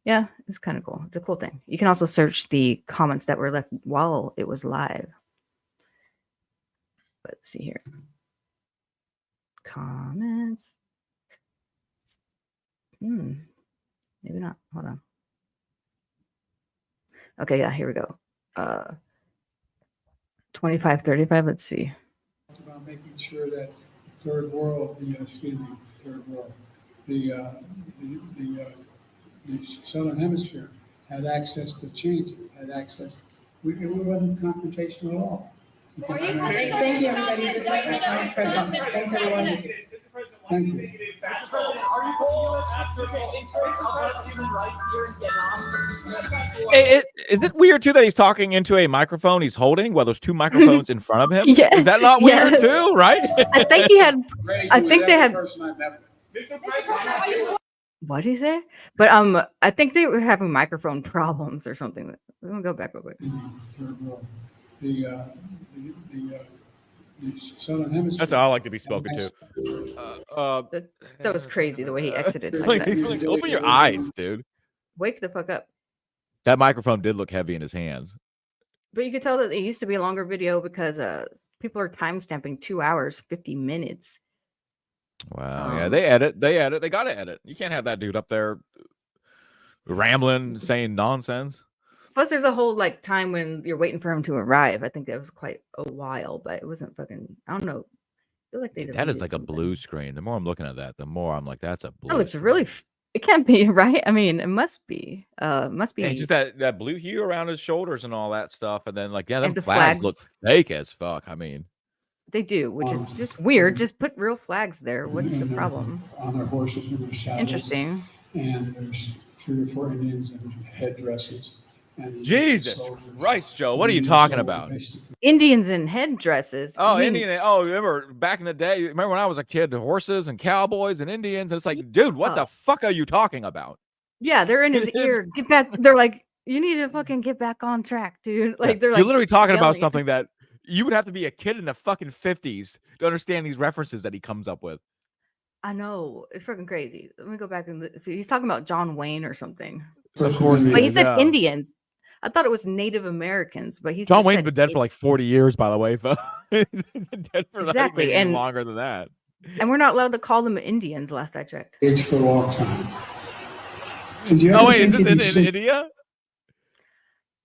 Yeah, it's kind of cool. It's a cool thing. You can also search the comments that were left while it was live. Let's see here. Comments. Maybe not. Hold on. Okay, yeah, here we go. 2535. Let's see. About making sure that third world, the southern hemisphere had access to change. Had access. It wasn't confrontational at all. Thank you, everybody. This is President. Thanks, everyone. Thank you. Mr. President, are you holding us absolutely interest about human rights here in Vietnam? Is it weird too that he's talking into a microphone he's holding while there's two microphones in front of him? Yeah. Is that not weird too? Right? I think he had. I think they had. Mr. President, What did he say? But I think they were having microphone problems or something. We're gonna go back real quick. The southern hemisphere. That's how I like to be spoken to. That was crazy the way he exited. Like, open your eyes, dude. Wake the fuck up. That microphone did look heavy in his hands. But you could tell that it used to be a longer video because people are timestamping 2 hours, 50 minutes. Wow. Yeah, they edit. They got to edit. You can't have that dude up there rambling, saying nonsense. Plus, there's a whole time when you're waiting for him to arrive. I think that was quite a while, but it wasn't fucking. I don't know. I feel like that is like something. A blue screen. The more I'm looking at that, the more I'm like, that's a blue. Oh, it's really. It can't be, right? I mean, it must be. Must be. Yeah, it's just that blue hue around his shoulders and all that stuff, and then them flags look fake as fuck. I mean, they do, which is just weird. Just put real flags there. What's the problem? On their horses and their saddles. Interesting. And there's 3 or 4 Indians in headdresses. And Jesus Christ, Joe, what are you talking about? Indians in headdresses. Oh, You mean- Indian. Oh, remember back in the day? Remember when I was a kid, the horses and cowboys and Indians? It's like, dude, what the fuck are you talking about? Yeah, they're in his ear. Get back. They're like, you need to fucking get back on track, dude. Like they're like, you're literally talking about yelling. something that you would have to be a kid in the fucking 50s to understand these references that he comes up with. I know, it's freaking crazy. Let me go back and see. He's talking about John Wayne or something. Of course, but he is, said yeah. Indians. I thought it was Native Americans, but he's John just Wayne's said been dead for like 40 years, by the way. He's been dead for Exactly, like maybe and- longer than that. and we're not allowed to call them Indians. Last I checked. It's for a long time. Oh wait, is this in India?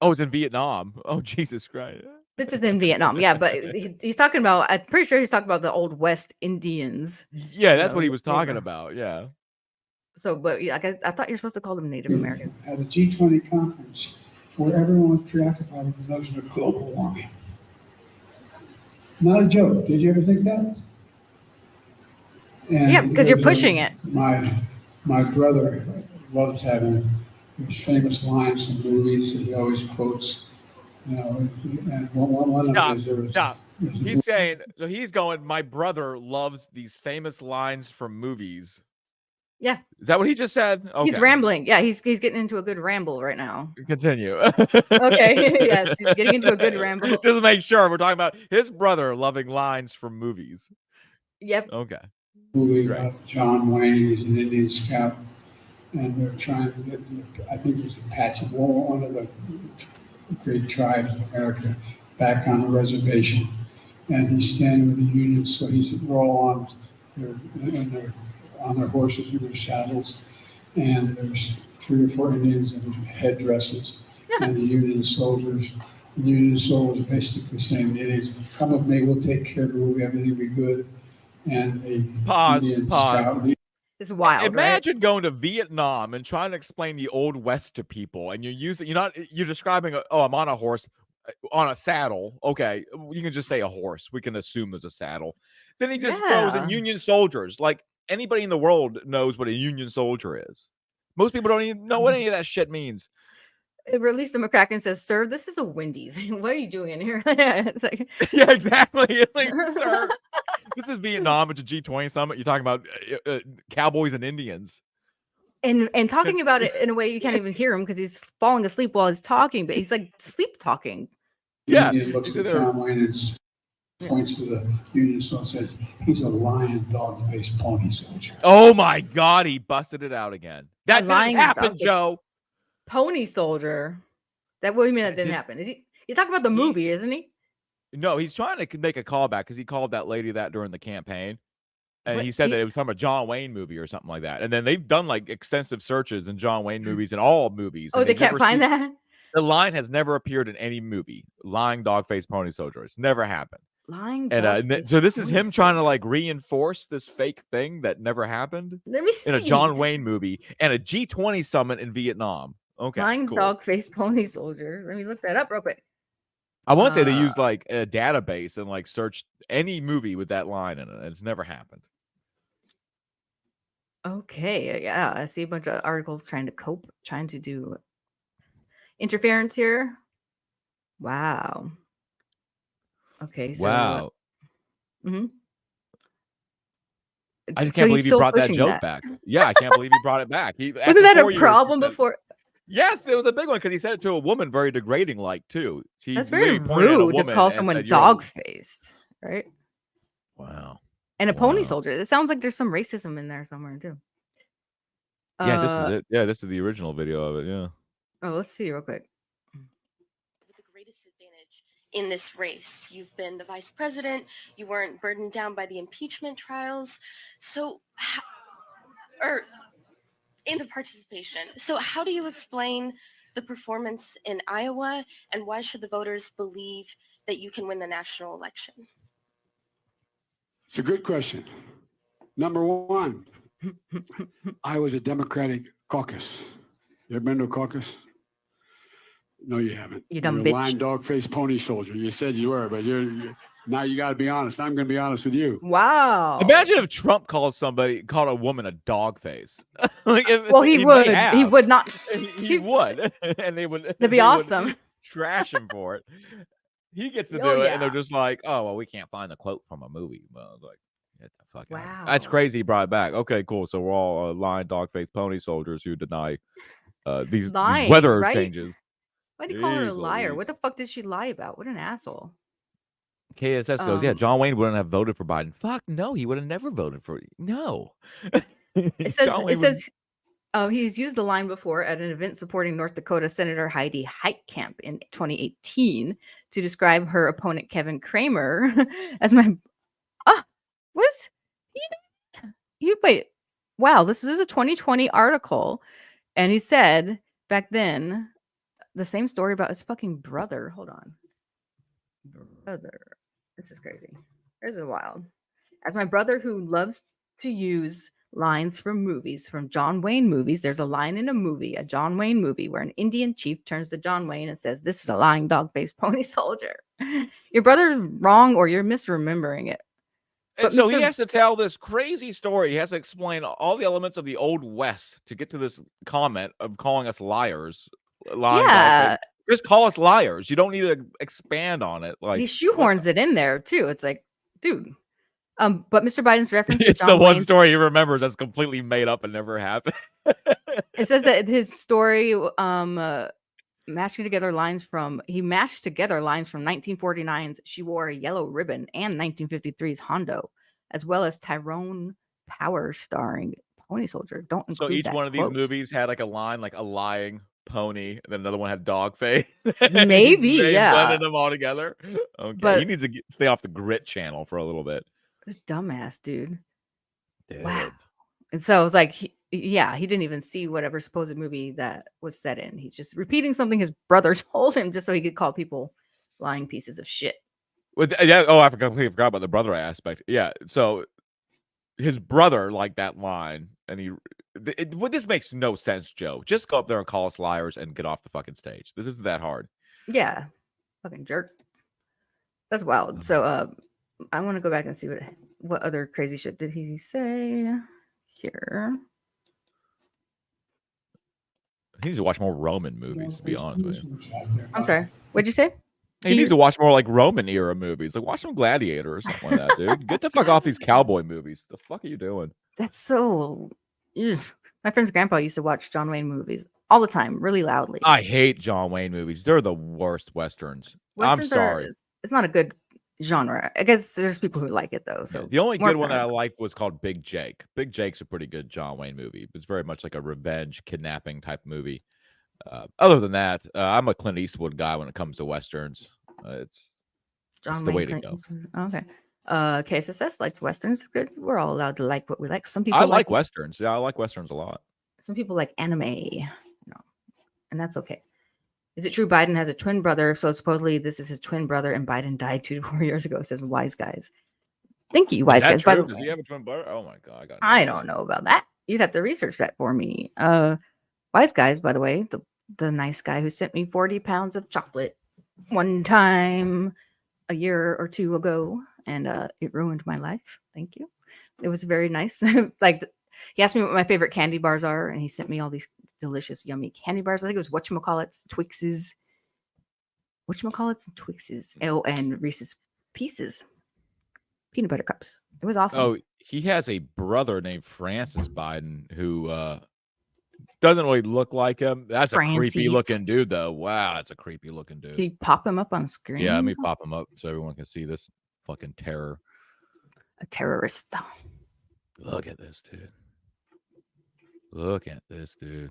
Oh, it's in Vietnam. Oh, Jesus Christ. This is in Vietnam, yeah, but he's talking about. I'm pretty sure he's talking about the old West Indians. Yeah, that's know, what he was they were- talking about. Yeah. So, but yeah, I thought you're supposed to call them Native Americans. At a G20 conference where everyone was preoccupied with the notion of global warming. Not a joke. Did you ever think that? And Yeah, because you're there's pushing it. My brother loves having these famous lines from movies that he always quotes. You know, and one Stop. of these, there was, Stop. He's saying, so he's going, my brother loves these famous lines from movies. Yeah. Is that what he just said? Okay. He's rambling. Yeah, he's getting into a good ramble right now. Continue. Okay. Yes, he's getting into a good ramble. Just to make sure we're talking about his brother loving lines from movies. Yep. Okay. movie about John Wayne. He's an Indian scout, and they're trying to get, I think it was Apache, one of the great tribes of America, back on the reservation. And he's standing with the Union, so they're all on their horses in their saddles, and there's 3 or 4 Indians in headdresses, and the Union soldiers. The Union soldiers basically saying to the Indians, "Come with me, we'll take care of you, everything will be good." And the Indian scout, It's wild. Imagine going to Vietnam and trying to explain the Old West to people, and you're describing, I'm on a horse, on a saddle. Okay, you can just say a horse. We can assume there's a saddle. Then he just throws in Union soldiers. Like anybody in the world knows what a Union soldier is. Most people don't even know what any of that shit means. Release him a crack and says, "Sir, this is a Wendy's. What are you doing in here?" It's like, yeah, exactly. It's like, sir, this is Vietnam. It's a G20 summit. You're talking about cowboys and Indians. and talking about it in a way you can't even hear him because he's falling asleep while he's talking, but he's like sleep talking. Yeah. Indian looks at John Wayne and points to the Union soldier, says, "He's a lion, dog-faced pony soldier." Oh my God, he busted it out again. That didn't happen, dog-faced Joe. Pony soldier. What do you mean that didn't happen? Is he's talking about the movie, isn't he? No, he's trying to make a callback because he called that lady that during the campaign. And What? he said that it was from a John Wayne movie or something like that. And then they've done like extensive searches in John Wayne movies and all movies. Oh, and they they've can't never find seen- that? The line has never appeared in any movie. Lying dog-faced pony soldier. It's never happened. Lying And dog-faced so this is pony him trying to like reinforce this fake thing that never happened Let me in a see. John Wayne movie and a G20 summit in Vietnam. Okay, Lying cool. dog-faced pony soldier. Let me look that up real quick. I want to say they used like a database and like searched any movie with that line in it. And it's never happened. Okay, yeah, I see a bunch of articles trying to do interference here. Wow. Okay, so Wow. hmm I just So can't he's believe he still brought that pushing joke that. back. Yeah, I can't believe he brought it back. Wasn't that a problem before? Yes, it was a big one because he said it to a woman very degrading like too. He That's very literally pointed at a rude to woman call and someone said, "You're a-" dog-faced, right? Wow. And a pony soldier. It sounds like there's some racism in there somewhere too. Yeah, this is it. Yeah, this is the original video of it. Yeah. Oh, let's see real quick. In this race, you've been the vice president. You weren't burdened down by the impeachment trials. So, or in the participation. So how do you explain the performance in Iowa, and why should the voters believe that you can win the national election? It's a good question. Number one, I was a Democratic caucus. You ever been to a caucus? No, you haven't. You dumb You're bitch. a lying dog-faced pony soldier. You said you were, but you're Now you got to be honest. I'm going to be honest with you. Wow. Imagine if Trump called a woman a dog face. Like, Well, he may would. He have. would not. He would, and they would. That'd be they would awesome. trash him for it. He gets to Oh, do it, and they're yeah. just like, "Oh well, we can't find the quote from a movie." Well, I was like, "Get the fuck out!" Wow. That's crazy. He brought it back. Okay, cool. So we're all lion, dog face, pony soldiers who deny these Lying, weather right? changes. Why do you call her a Jeez liar? Louise. What the fuck did she lie about? What an asshole. KSS goes, yeah, John Wayne wouldn't have voted for Biden. Fuck no, he would have never voted for no. It says he's used the line before at an event supporting North Dakota Senator Heidi Heitkamp in 2018 to describe her opponent Kevin Kramer as my what? You wait. Wow, this is a 2020 article, and he said back then the same story about his fucking brother. Hold on, brother. This is crazy. This is wild. As my brother who loves to use lines from movies, from John Wayne movies, there's a line in a movie, a John Wayne movie, where an Indian chief turns to John Wayne and says, "This is a lying dog-faced pony soldier." Your brother's wrong, or you're misremembering it. And so he has to tell this crazy story. He has to explain all the elements of the Old West to get to this comment of calling us liars. Yeah. Just call us liars. You don't need to expand on it. Like He shoehorns it in there too. It's like, dude. But Mr. Biden's reference to it's John the one Wayne's, story he remembers that's completely made up and never happened. it says that his story mashed together lines from 1949's She Wore a Yellow Ribbon and 1953's Hondo, as well as Tyrone Power starring Pony Soldier. Don't include So each that one of these quote. movies had like a line, like a lying pony, and then another one had dog face. Maybe, They yeah. blended them all together. Okay, But- he needs to stay off the Grit channel for a little bit. Dumbass, dude. Dude. Wow. And so it's like, he didn't even see whatever supposed movie that was set in. He's just repeating something his brother told him just so he could call people lying pieces of shit. Yeah. Oh, I completely forgot about the brother aspect. Yeah. So his brother liked that line, and this makes no sense, Joe. Just go up there and call us liars and get off the fucking stage. This isn't that hard. Yeah. Fucking jerk. That's wild. So I want to go back and see what other crazy shit did he say here. He needs to watch more Roman movies, to be honest with you. I'm sorry. What'd you say? He needs to watch more like Roman era movies. Like watch some Gladiator or something like that, dude. Get the fuck off these cowboy movies. The fuck are you doing? That's so. Ugh. My friend's grandpa used to watch John Wayne movies all the time, really loudly. I hate John Wayne movies. They're the worst westerns. I'm sorry. It's not a good genre. I guess there's people who like it though. So The only more good one that I power. liked was called Big Jake. Big Jake's a pretty good John Wayne movie. It's very much like a revenge kidnapping type movie. Other than that, I'm a Clint Eastwood guy when it comes to westerns. It's the way to go. Okay. KSSS likes westerns. Good. We're all allowed to like what we like. Some people I like westerns. Yeah, I like westerns a lot. Some people like anime, and that's okay. Is it true Biden has a twin brother? So supposedly this is his twin brother, and Biden died 2 to 4 years ago. Says Wise Guys. Thank you, Wise Guys. By the Does way, he have a twin brother? Oh my god, I don't know about that. You'd have to research that for me. Wise Guys, by the way, the nice guy who sent me 40 pounds of chocolate one time a year or two ago, and it ruined my life. Thank you. It was very nice. He asked me what my favorite candy bars are, and he sent me all these delicious, yummy candy bars. I think it was whatchamacallits, Twixes. Whatchamacallits and Twixes. Oh, and Reese's Pieces. Peanut butter cups. It was awesome. Oh, he has a brother named Francis Biden who doesn't really look like him. That's a creepy looking dude, though. Wow, that's a creepy looking dude. Can you pop him up on screen? Yeah, let me pop him up so everyone can see this fucking terror. A terrorist. Look at this, dude. Look at this, dude.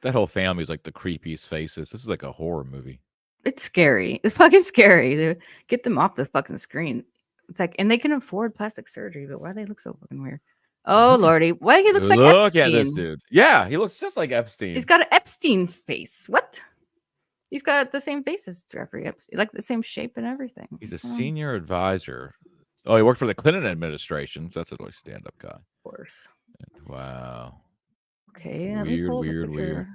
That whole family is like the creepiest faces. This is like a horror movie. It's scary. It's fucking scary. Get them off the fucking screen. It's like, and they can afford plastic surgery, but why do they look so fucking weird? Oh lordy, why he looks like Epstein? Look at this dude. Yeah, he looks just like Epstein. He's got an Epstein face. What? He's got the same face as Jeffrey Epstein, like the same shape and everything. He's a senior advisor. Oh, he worked for the Clinton administration. So that's a really stand-up guy. Of course. Wow. Okay. Weird.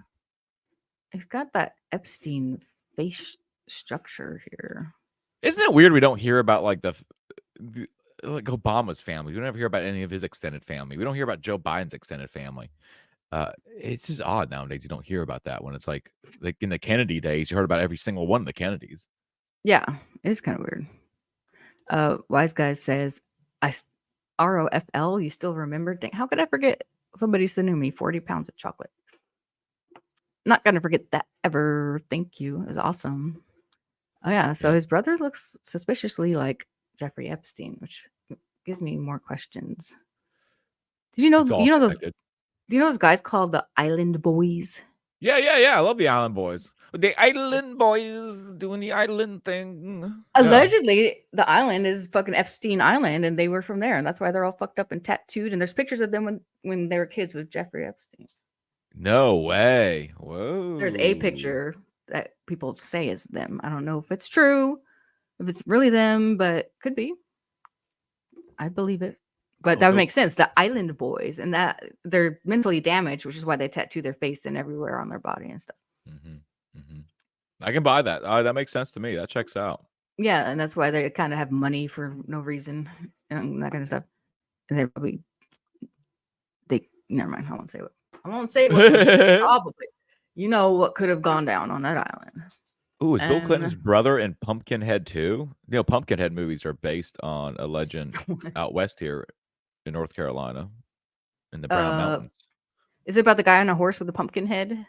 He's got that Epstein face structure here. Isn't it weird we don't hear about like like Obama's family? We don't ever hear about any of his extended family. We don't hear about Joe Biden's extended family. It's just odd nowadays. You don't hear about that when it's like in the Kennedy days, you heard about every single one of the Kennedys. Yeah, it's kind of weird. Wise Guy says, ROFL, you still remember? Dang, how could I forget somebody sending me 40 pounds of chocolate? Not going to forget that ever. Thank you. It was awesome. Oh, yeah. So his brother looks suspiciously like Jeffrey Epstein, which gives me more questions. Did you know, It's all those, connected. do you know those guys called the Island Boys? Yeah. I love the Island Boys. The Island Boys doing the island thing. Yeah. Allegedly, the island is fucking Epstein Island, and they were from there, and that's why they're all fucked up and tattooed. And there's pictures of them when they were kids with Jeffrey Epstein. No way. Whoa. There's a picture that people say is them. I don't know if it's true, if it's really them, but could be. I believe it. But that would make sense. The Island Boys, and that they're mentally damaged, which is why they tattoo their face and everywhere on their body and stuff. I can buy that. That makes sense to me. That checks out. Yeah, and that's why they kind of have money for no reason and that kind of stuff. And they probably never mind. I won't say what. I won't say what. Probably, you know what could have gone down on that island. Ooh, is Bill Clinton's brother in Pumpkinhead too? You know, Pumpkinhead movies are based on a legend out west here in North Carolina, in the Brown Mountains. Is it about the guy on a horse with a pumpkin head?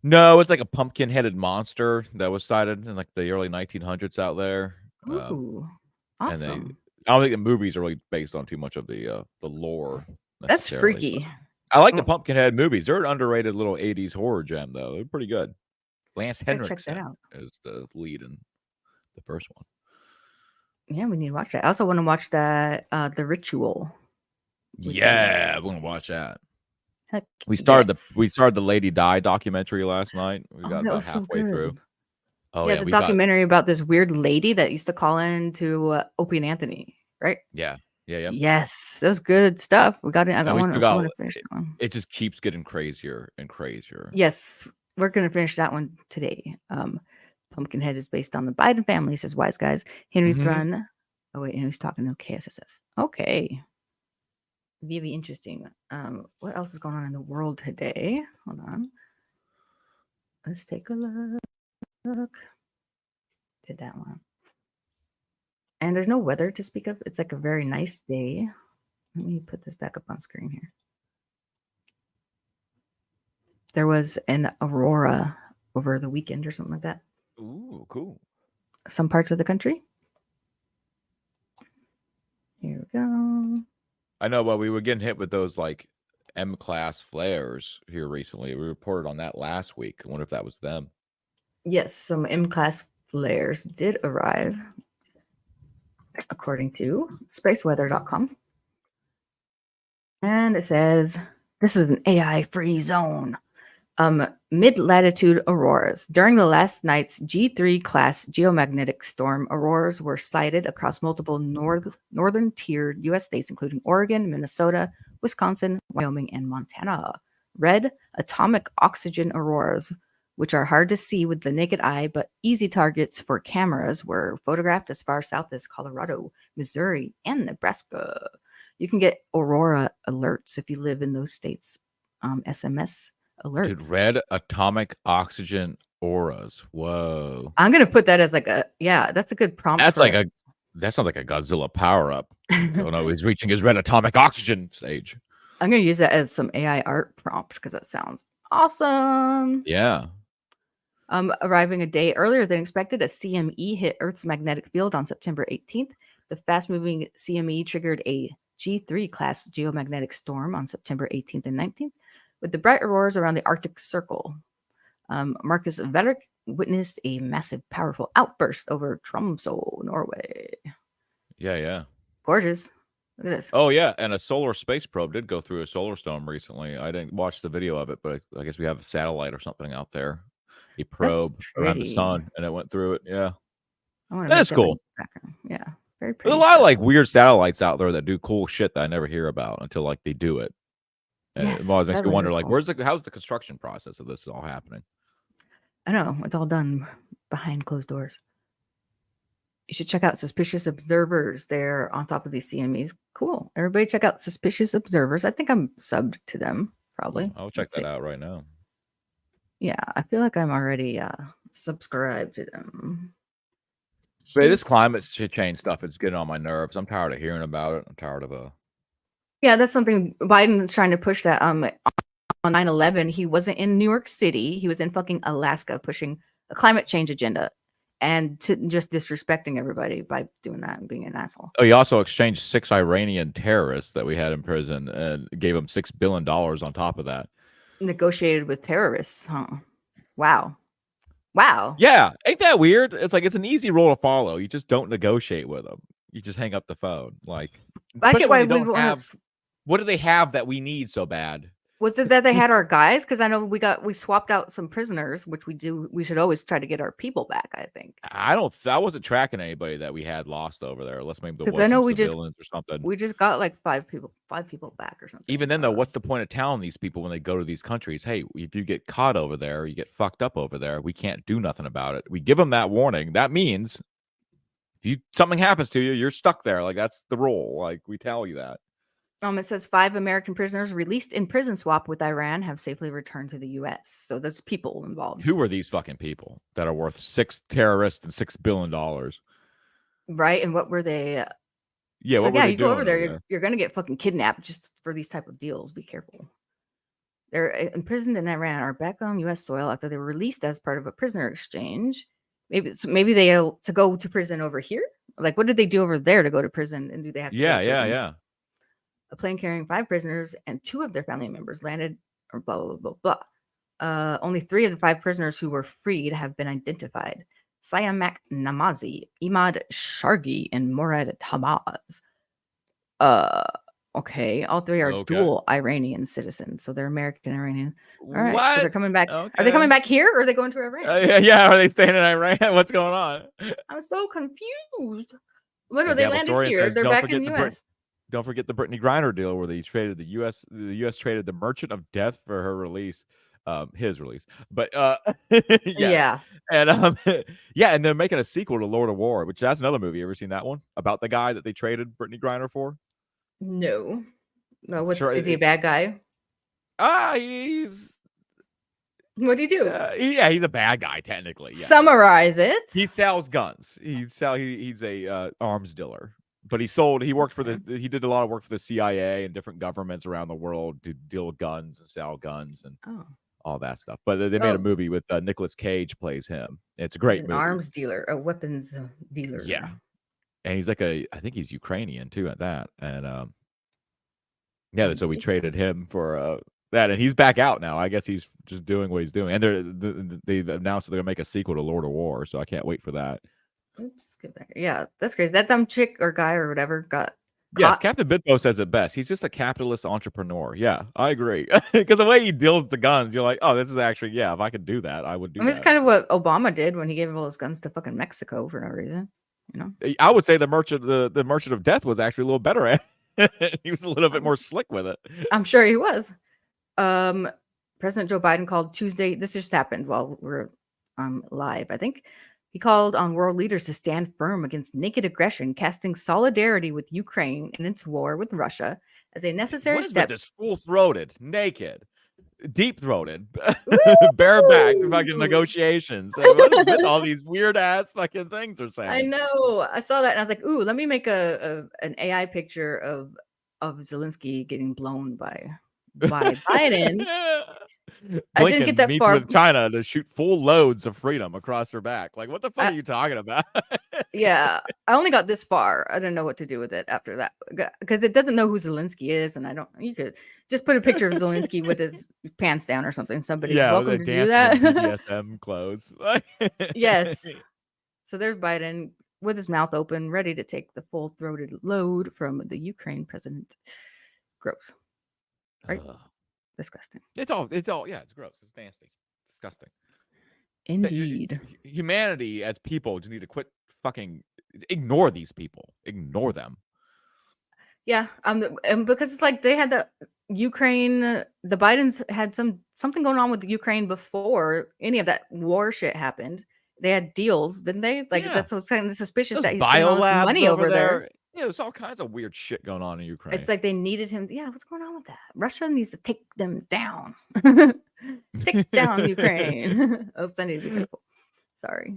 No, it's like a pumpkin-headed monster that was sighted in like the early 1900s out there. Ooh, awesome. I don't think the movies are really based on too much of the lore. That's freaky. I like the Pumpkinhead movies. They're an underrated little 80s horror gem, though. They're pretty good. Lance Henriksen is the lead in the first one. Yeah, we need to watch that. I also want to watch that The Ritual. Yeah, we're gonna watch that. Heck, we started the Lady Di documentary last night. We got about halfway through. Oh yeah, it's a documentary about this weird lady that used to call in to Opie and Anthony, right? Yeah. Yes, that was good stuff. We got it. I want to finish that one. It just keeps getting crazier and crazier. Yes, we're gonna finish that one today. Pumpkinhead is based on the Biden family, says Wise Guys. Henry Thrun. Oh wait, and he's talking to KSSS. Okay. Very interesting. What else is going on in the world today? Hold on. Let's take a look. Did that one. And there's no weather to speak of. It's like a very nice day. Let me put this back up on screen here. There was an aurora over the weekend or something like that. Ooh, cool. Some parts of the country. Here we go. I know, but we were getting hit with those like M-class flares here recently. We reported on that last week. I wonder if that was them. Yes, some M-class flares did arrive, according to spaceweather.com. And it says, this is an AI-free zone. Mid-latitude auroras. During the last night's G3 class geomagnetic storm, auroras were sighted across multiple northern tier U.S. states, including Oregon, Minnesota, Wisconsin, Wyoming, and Montana. Red atomic oxygen auroras, which are hard to see with the naked eye but easy targets for cameras, were photographed as far south as Colorado, Missouri, and Nebraska. You can get aurora alerts if you live in those states. SMS alerts. Dude, red atomic oxygen auras. Whoa. I'm gonna put that as like that's a good prompt. That sounds like a Godzilla power-up. Oh no, he's reaching his red atomic oxygen stage. I'm gonna use that as some AI art prompt because that sounds awesome. Yeah. Arriving a day earlier than expected, a CME hit Earth's magnetic field on September 18th. The fast-moving CME triggered a G3 class geomagnetic storm on September 18th and 19th. With the bright auroras around the Arctic Circle, Marcus Vederick witnessed a massive, powerful outburst over Tromsø, Norway. Yeah. Gorgeous. Look at this. Oh, yeah. And a solar space probe did go through a solar storm recently. I didn't watch the video of it, but I guess we have a satellite or something out there. A probe around the sun, and it went through it. Yeah. That's cool. Yeah. Very pretty. There's a lot of like weird satellites out there that do cool shit that I never hear about until like they do it. And it always makes me wonder, like, how's the construction process of this all happening? I know it's all done behind closed doors. You should check out Suspicious Observers. They're on top of these CMEs. Cool. Everybody check out Suspicious Observers. I think I'm subbed to them, probably. I'll check that out right now. Yeah, I feel like I'm already subscribed to them. But this climate change stuff is getting on my nerves. I'm tired of hearing about it. I'm tired of Yeah, that's something Biden is trying to push that. On 9/11, he wasn't in New York City. He was in fucking Alaska pushing a climate change agenda and just disrespecting everybody by doing that and being an asshole. Oh, he also exchanged 6 Iranian terrorists that we had in prison and gave them $6 billion on top of that. Negotiated with terrorists, huh? Wow. Wow. Yeah, ain't that weird? It's like it's an easy rule to follow. You just don't negotiate with them. You just hang up the phone. Like, I get why we don't want have. to. What do they have that we need so bad? Was it that they had our guys? Because I know we swapped out some prisoners, which we do. We should always try to get our people back. I think. I wasn't tracking anybody that we had lost over there. Unless maybe there was I know some civilians or something. We just got like 5 people back or something. Even then, though, what's the point of telling these people when they go to these countries? Hey, if you get caught over there, you get fucked up over there. We can't do nothing about it. We give them that warning. That means if something happens to you, you're stuck there. Like that's the rule. Like we tell you that. It says 5 American prisoners released in prison swap with Iran have safely returned to the U.S. So there's people involved. Who are these fucking people that are worth 6 terrorists and $6 billion? Right, and what were they? Yeah, so what were they you go over doing there, you're gonna get fucking kidnapped just for these type of deals. Be careful. They're imprisoned in Iran, are back on U.S. soil after they were released as part of a prisoner exchange. Maybe they to go to prison over here. Like, what did they do over there to go to prison? And do they have to? Yeah. A plane carrying 5 prisoners and 2 of their family members landed, or blah, blah, blah, blah. Only 3 of the 5 prisoners who were freed have been identified. Siamak Namazi, Imad Shargi, and Morad Tamaz. Okay. All 3 are dual Iranian citizens. So they're American Iranian. All right. What? So they're coming back. Okay. Are they coming back here or are they going to Iran? Yeah. Are they staying in Iran? What's going on? I'm so confused. Look, And they Gabble landed Story here. says, They're back in the U.S. Don't forget the Brittany Griner deal where they traded the U.S. traded the Merchant of Death for her release, his release. But yes. Yeah, and yeah, and they're making a sequel to Lord of War, which that's another movie. You ever seen that one about the guy that they traded Brittany Griner for? No. Is he a bad guy? He's. What do you do? He's a bad guy technically. Yeah. Summarize it. He sells guns. He's a arms dealer. But he worked for he did a lot of work for the CIA and different governments around the world to deal with guns and sell guns and all that stuff. But they made a movie with Nicolas Cage plays him. It's a great movie. Arms dealer, a weapons dealer. Yeah. And he's like I think he's Ukrainian too at that. And yeah, so we traded him for that, and he's back out now. I guess he's just doing what he's doing. And they've announced that they're gonna make a sequel to Lord of War, so I can't wait for that. Let's get back. Yeah, that's crazy. That dumb chick or guy or whatever got Yes, caught. Captain Bidbo says it best. He's just a capitalist entrepreneur. Yeah, I agree. Because the way he deals the guns, you're like, oh, this is actually, if I could do that, I would do I mean, that. it's kind of what Obama did when he gave all his guns to fucking Mexico for no reason. You know, I would say the Merchant of Death was actually a little better at it. He was a little bit more slick with it. I'm sure he was. President Joe Biden called Tuesday. This just happened while we're live, I think. He called on world leaders to stand firm against naked aggression, casting solidarity with Ukraine in its war with Russia as a necessary What is step. with this full-throated, naked, deep-throated, bareback fucking negotiations? Like, what is with all these weird-ass fucking things they're saying? I know. I saw that and I was like, ooh, let me make an AI picture of Zelensky getting blown by Biden. I didn't get that meets far. with China to shoot full loads of freedom across her back. Like, what the fuck are you talking about? Yeah, I only got this far. I didn't know what to do with it after that because it doesn't know who Zelensky is, and you could just put a picture of Zelensky with his pants down or something. Somebody's welcome to do that. BDSM clothes. Yes. So there's Biden with his mouth open, ready to take the full-throated load from the Ukraine president. Gross, right? Disgusting. It's all it's gross. It's nasty. Disgusting. Indeed. Humanity as people just need to quit fucking ignore these people. Ignore them. Yeah. And because it's like they had the Ukraine, the Bidens had something going on with the Ukraine before any of that war shit happened. They had deals, didn't they? Like Yeah. that's what's kind of suspicious There's that he's spending all this biolabs money over there. Yeah, there's all kinds of weird shit going on in Ukraine. It's like they needed him. Yeah, what's going on with that? Russia needs to take them down. Take down Ukraine. Oops, I need to be careful. Sorry.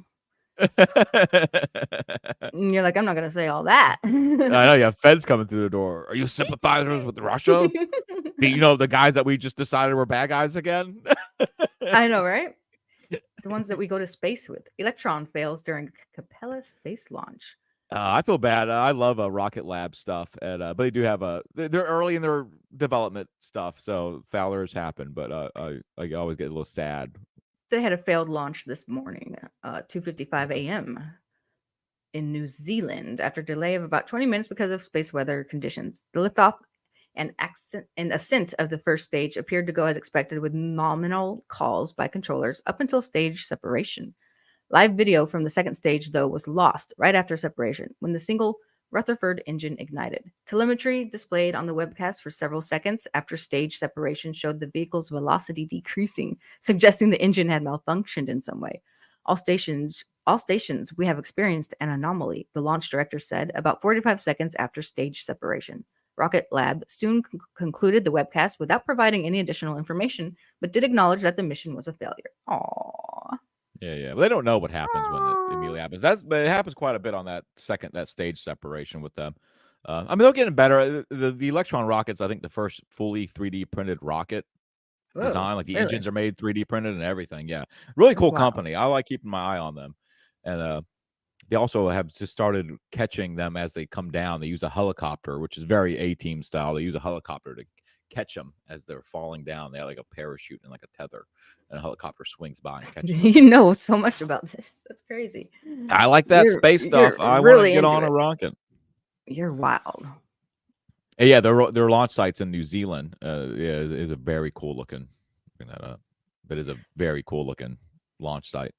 And you're like, I'm not gonna say all that. I know you have feds coming through the door. Are you sympathizers with Russia? The guys that we just decided were bad guys again. I know, right? The ones that we go to space with. Electron fails during Capella space launch. I feel bad. I love Rocket Lab stuff, and but they do have they're early in their development stuff, so failures happen. But I always get a little sad. They had a failed launch this morning, 2:55 a.m. in New Zealand after a delay of about 20 minutes because of space weather conditions. The liftoff and ascent of the first stage appeared to go as expected with nominal calls by controllers up until stage separation. Live video from the second stage, though, was lost right after separation when the single Rutherford engine ignited. Telemetry displayed on the webcast for several seconds after stage separation showed the vehicle's velocity decreasing, suggesting the engine had malfunctioned in some way. All stations, we have experienced an anomaly, the launch director said about 45 seconds after stage separation. Rocket Lab soon concluded the webcast without providing any additional information, but did acknowledge that the mission was a failure. Aww. Yeah. But they don't know what happens when it immediately happens. But it happens quite a bit on that stage separation with them. I mean, they're getting better. The Electron rockets, I think the first fully 3D printed rocket design, like the engines are made 3D printed and everything. Yeah, really cool company. I like keeping my eye on them, and they also have just started catching them as they come down. They use a helicopter, which is very A-Team style. They use a helicopter to catch them as they're falling down. They have like a parachute and like a tether, and a helicopter swings by and catches them. You know so much about this. That's crazy. I like that space stuff. I want to get on a rocket. You're wild. Yeah, their launch site's in New Zealand. Is a very cool looking. Bring that up. But it's a very cool looking launch site.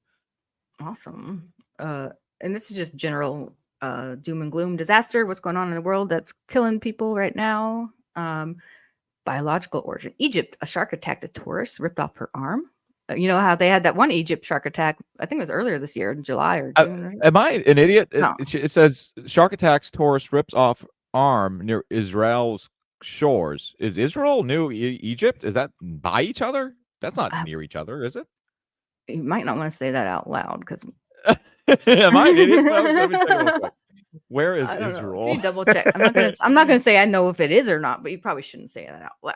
Awesome. And this is just general doom and gloom disaster. What's going on in the world that's killing people right now? Biological origin. Egypt, a shark attacked a tourist, ripped off her arm. You know how they had that one Egypt shark attack? I think it was earlier this year in July or June. Right? Am I an idiot? No. It says shark attacks tourist rips off arm near Israel's shores. Is Israel New Egypt? Is that by each other? That's not near each other, is it? You might not want to say that out loud because. Am I an idiot? Let me check real quick. Where is Israel? You double check. I'm not gonna say I know if it is or not, but you probably shouldn't say that out loud.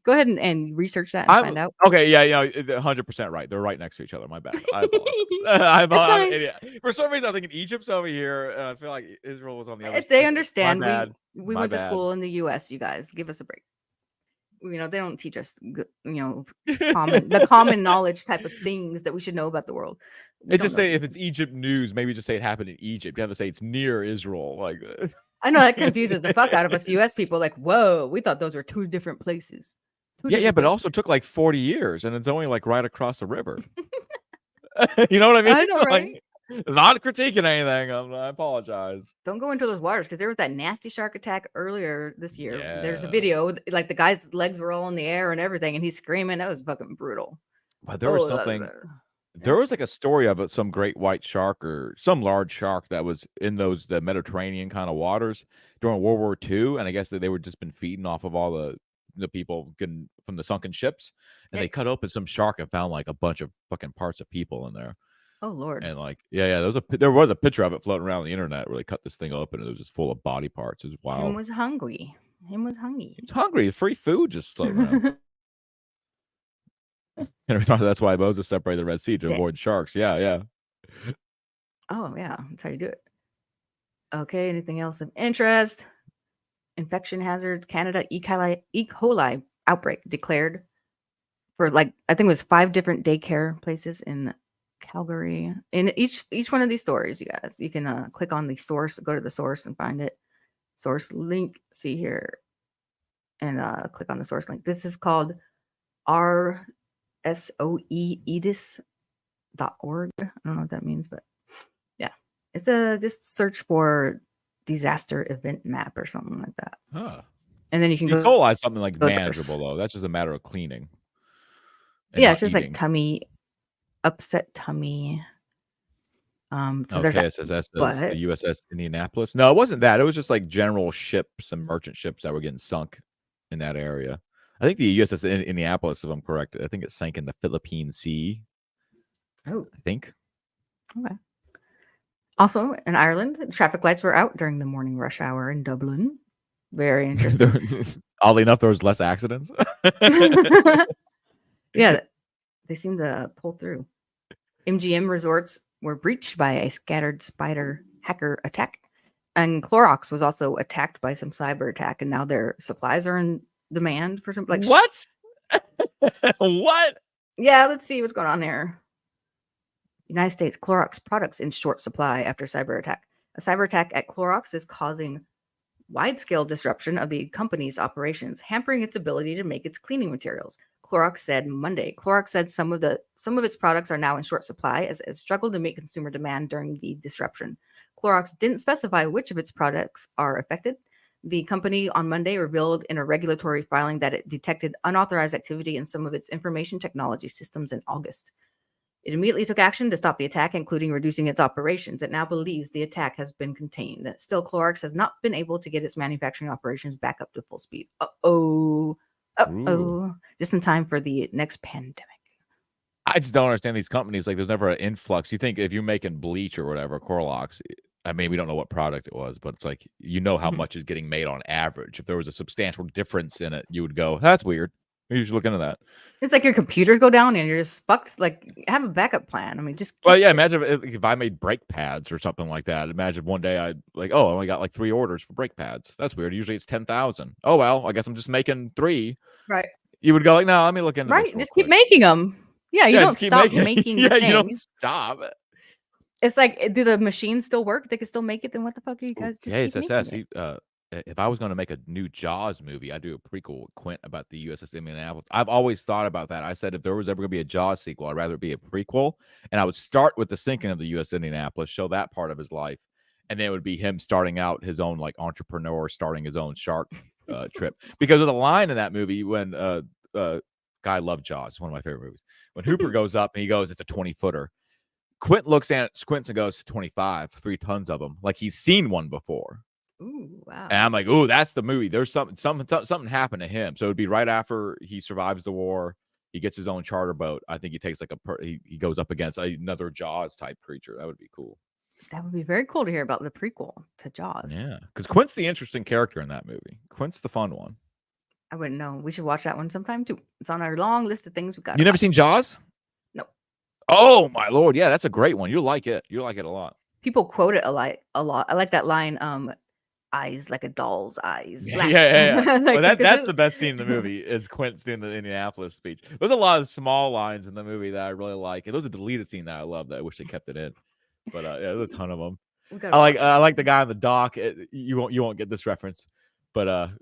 Go ahead and research that and find out. Okay, yeah, 100% right. They're right next to each other. My bad. I'm an idiot. For some reason, I'm thinking Egypt's over here, and I feel like Israel was on the other side. They understand. My bad. We went to school in the U.S. You guys, give us a break. They don't teach us, the common knowledge type of things that we should know about the world. They just say if it's Egypt news, maybe just say it happened in Egypt. You have to say it's near Israel. Like, I know that confuses the fuck out of us U.S. people. Like, whoa, we thought those were two different places. Yeah, but it also took like 40 years, and it's only like right across the river. You know what I mean? I know, right? Not critiquing anything. I apologize. Don't go into those waters because there was that nasty shark attack earlier this year. Yeah. There's a video, like the guy's legs were all in the air and everything, and he's screaming. That was fucking brutal. But there was something. There was like a story of some great white shark or some large shark that was in the Mediterranean kind of waters during World War II, and I guess that they were just been feeding off of all the people from the sunken ships, and they cut open some shark and found like a bunch of fucking parts of people in there. Oh Lord! And like, there was a picture of it floating around the internet where they cut this thing open and it was just full of body parts. It was wild. Him was hungry. He's hungry. Free food just floating around. And that's why Moses separated the Red Sea to avoid sharks. Yeah. Oh yeah, that's how you do it. Okay. Anything else of interest? Infection hazards. Canada E. coli outbreak declared for I think it was 5 different daycare places in Calgary. In each one of these stories, you guys, you can click on the source, go to the source and find it. Source link, see here, and click on the source link. This is called rsoeedis.org. I don't know what that means, but yeah, it's just search for disaster event map or something like that. Huh. And then you can E. coli is something like manageable though. That's just a matter of cleaning. Yeah, it's just like tummy upset tummy. So Okay, there's that. SSS is But the USS Indianapolis. No, it wasn't that. It was just like general ships and merchant ships that were getting sunk in that area. I think the USS Indianapolis, if I'm correct, I think it sank in the Philippine Sea. Oh, I think. okay. Also in Ireland, traffic lights were out during the morning rush hour in Dublin. Very interesting. Oddly enough, there was less accidents. Yeah, they seem to pull through. MGM resorts were breached by a scattered spider hacker attack. And Clorox was also attacked by some cyber attack, and now their supplies are in demand for some what? What? Yeah, let's see what's going on here. United States Clorox products in short supply after cyber attack. A cyber attack at Clorox is causing wide-scale disruption of the company's operations, hampering its ability to make its cleaning materials. Clorox said Monday. Clorox said some of its products are now in short supply as it struggled to meet consumer demand during the disruption. Clorox didn't specify which of its products are affected. The company on Monday revealed in a regulatory filing that it detected unauthorized activity in some of its information technology systems in August. It immediately took action to stop the attack, including reducing its operations. It now believes the attack has been contained. Still, Clorox has not been able to get its manufacturing operations back up to full speed. Uh-oh. Uh-oh. Just in time for the next pandemic. I just don't understand these companies. Like, there's never an influx. You think if you're making bleach or whatever, Clorox, I mean, we don't know what product it was, but it's like, you know how much is getting made on average. If there was a substantial difference in it, you would go, that's weird. Maybe you should look into that. It's like your computers go down and you're just fucked. Like, have a backup plan. I mean, just. Well, yeah, imagine if I made brake pads or something like that. Imagine one day I I only got like 3 orders for brake pads. That's weird. Usually it's 10,000. Oh, well, I guess I'm just making 3. Right. You would go like, no, let me look into this. Right. Just keep making them. Yeah, you don't stop making yeah, the things. you don't stop. It's like, do the machines still work? They can still make it. Then what the fuck are you guys just Hey, keep making it? If I was going to make a new Jaws movie, I'd do a prequel with Quint about the USS Indianapolis. I've always thought about that. I said if there was ever going to be a Jaws sequel, I'd rather it be a prequel, and I would start with the sinking of the USS Indianapolis, show that part of his life, and then it would be him starting out his own like entrepreneur, starting his own shark trip. Because of the line in that movie when guy loved Jaws, it's one of my favorite movies. When Hooper goes up and he goes, it's a 20-footer. Quint looks at it, squints and goes, 25, 3 tons of them. Like he's seen one before. Ooh, wow. And I'm like, ooh, that's the movie. There's something happened to him. So it'd be right after he survives the war. He gets his own charter boat. I think he takes like he goes up against another Jaws type creature. That would be cool. That would be very cool to hear about the prequel to Jaws. Yeah, because Quint's the interesting character in that movie. Quint's the fun one. I wouldn't know. We should watch that one sometime too. It's on our long list of things we got. You never seen Jaws? No. Oh my lord, yeah, that's a great one. You'll like it. You'll like it a lot. People quote it a lot. I like that line. Eyes like a doll's eyes. Black. Yeah. Like, Well, that's the best scene in the movie is Quint doing the Indianapolis speech. There's a lot of small lines in the movie that I really like. And there's a deleted scene that I love that I wish they kept it in. But yeah, there's a ton of them. I like the guy on the dock. You won't get this reference, but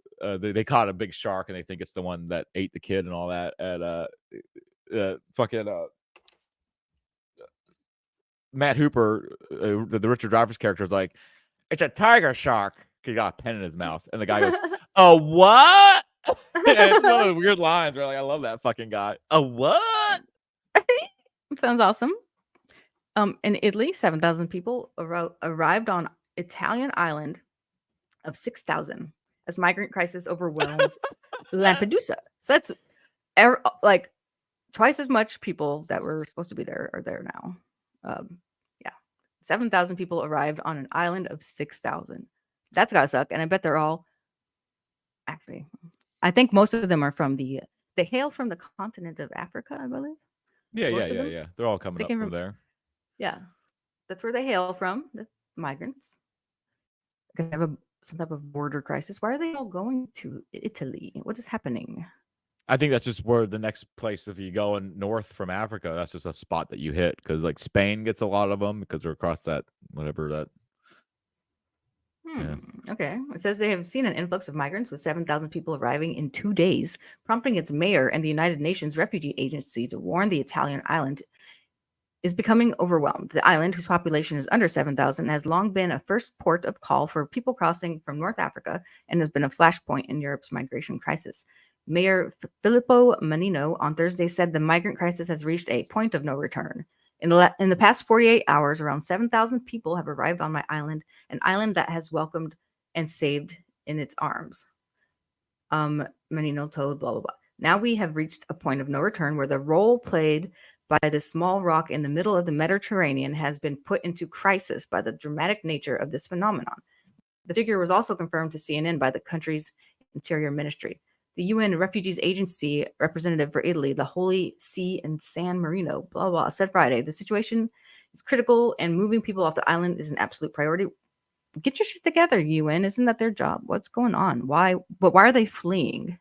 they caught a big shark and they think it's the one that ate the kid and all that. And Matt Hooper, the Richard Dreyfuss character, is like, it's a tiger shark. He got a pen in his mouth, and the guy goes, "A what?" And it's one of those weird lines where like I love that fucking guy. A what? Sounds awesome. In Italy, 7,000 people arrived on Italian island of 6,000 as migrant crisis overwhelms Lampedusa. So that's like twice as much people that were supposed to be there are there now. 7,000 people arrived on an island of 6,000. That's gotta suck. And I bet they're all actually, I think most of them are from they hail from the continent of Africa, I believe. Yeah. They're all coming up from there. Yeah. That's where they hail from, the migrants. They have some type of border crisis. Why are they all going to Italy? What is happening? I think that's just where the next place, if you go north from Africa, that's just a spot that you hit because like Spain gets a lot of them because they're across that whatever that. Yeah. Okay. It says they have seen an influx of migrants with 7,000 people arriving in 2 days, prompting its mayor and the United Nations Refugee Agency to warn the Italian island is becoming overwhelmed. The island, whose population is under 7,000, has long been a first port of call for people crossing from North Africa and has been a flashpoint in Europe's migration crisis. Mayor Filippo Manino on Thursday said the migrant crisis has reached a point of no return. In the past 48 hours, around 7,000 people have arrived on my island, an island that has welcomed and saved in its arms. Manino told blah, blah, blah. Now we have reached a point of no return where the role played by this small rock in the middle of the Mediterranean has been put into crisis by the dramatic nature of this phenomenon. The figure was also confirmed to CNN by the country's interior ministry. The UN Refugees Agency representative for Italy, the Holy See and San Marino, blah, blah, said Friday, the situation is critical and moving people off the island is an absolute priority. Get your shit together, UN. Isn't that their job? What's going on? Why are they fleeing?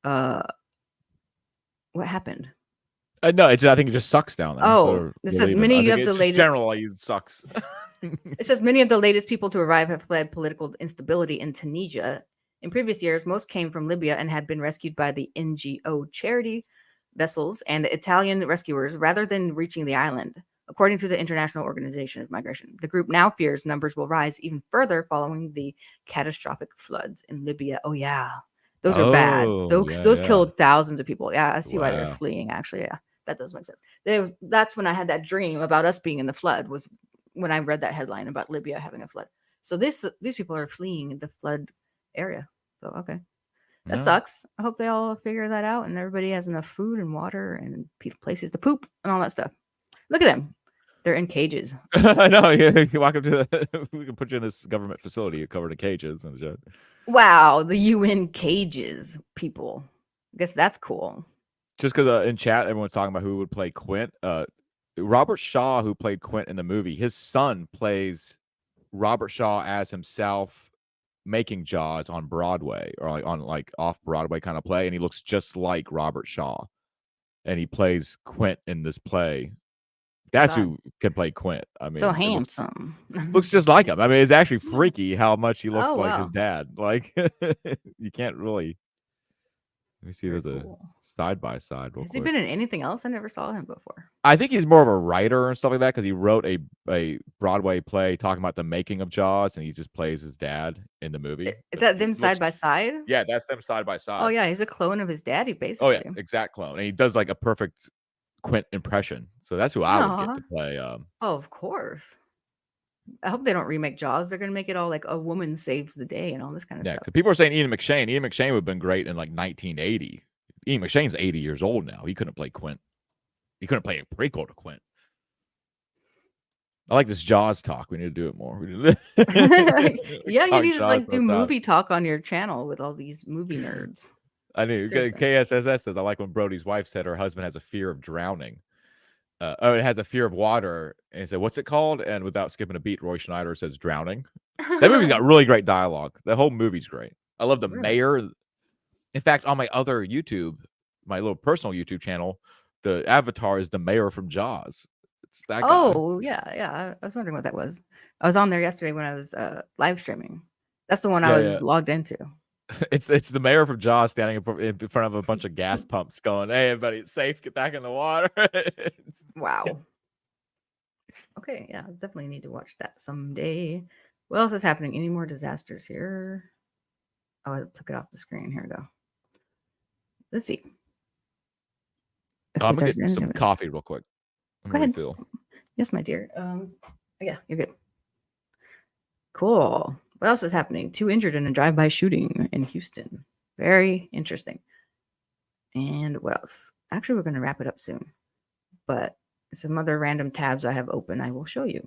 What happened? No, I think it just sucks down there. Oh, so this says many of the latest. Generally, it sucks. It says many of the latest people to arrive have fled political instability in Tunisia. In previous years, most came from Libya and had been rescued by the NGO charity vessels and Italian rescuers rather than reaching the island, according to the International Organization of Migration. The group now fears numbers will rise even further following the catastrophic floods in Libya. Oh, yeah. Those are bad. Those killed thousands of people. Yeah, I see why they're fleeing, actually. Yeah, that does make sense. That's when I had that dream about us being in the flood, was when I read that headline about Libya having a flood. So these people are fleeing the flood area. So, okay. That sucks. I hope they all figure that out and everybody has enough food and water and places to poop and all that stuff. Look at them. They're in cages. I know. You walk up to we can put you in this government facility. You're covered in cages and shit. Wow. The UN cages, people. I guess that's cool. Just because in chat, everyone's talking about who would play Quint. Robert Shaw, who played Quint in the movie, his son plays Robert Shaw as himself, making Jaws on Broadway or on off Broadway kind of play, and he looks just like Robert Shaw, and he plays Quint in this play. That's who can play Quint. I mean, so handsome. Looks just like him. I mean, it's actually freaky how much he looks like his dad. Like you can't really. Let me see. There's a side by side. Has he been in anything else? I never saw him before. I think he's more of a writer and stuff like that because he wrote a Broadway play talking about the making of Jaws, and he just plays his dad in the movie. Is that them side by side? Yeah, that's them side by side. Oh yeah, he's a clone of his daddy, basically. Oh yeah, exact clone, and he does like a perfect Quint impression. So that's who I would get to play. Oh, of course. I hope they don't remake Jaws. They're gonna make it all like a woman saves the day and all this kind of stuff. Yeah, people are saying Ian McShane. Ian McShane would have been great in like 1980. Ian McShane's 80 years old now. He couldn't play Quint. He couldn't play a prequel to Quint. I like this Jaws talk. We need to do it more. Yeah, you need to like do movie talk on your channel with all these movie nerds. I knew. KSSS says I like when Brody's wife said her husband has a fear of drowning. It has a fear of water. And he said, "What's it called?" And without skipping a beat, Roy Schneider says drowning. That movie's got really great dialogue. The whole movie's great. I love the mayor. In fact, on my other YouTube, my little personal YouTube channel, the avatar is the mayor from Jaws. It's that guy. Oh, yeah. I was wondering what that was. I was on there yesterday when I was live streaming. That's the one I was logged into. It's the mayor from Jaws standing in front of a bunch of gas pumps going, "Hey, everybody, it's safe. Get back in the water." Wow. Okay, yeah, definitely need to watch that someday. What else is happening? Any more disasters here? Oh, I took it off the screen. Here we go. Let's see. I'm gonna get some coffee real quick. Go ahead. Yes, my dear. Yeah, you're good. Cool. What else is happening? 2 injured in a drive-by shooting in Houston. Very interesting. And what else? Actually, we're going to wrap it up soon. But some other random tabs I have open, I will show you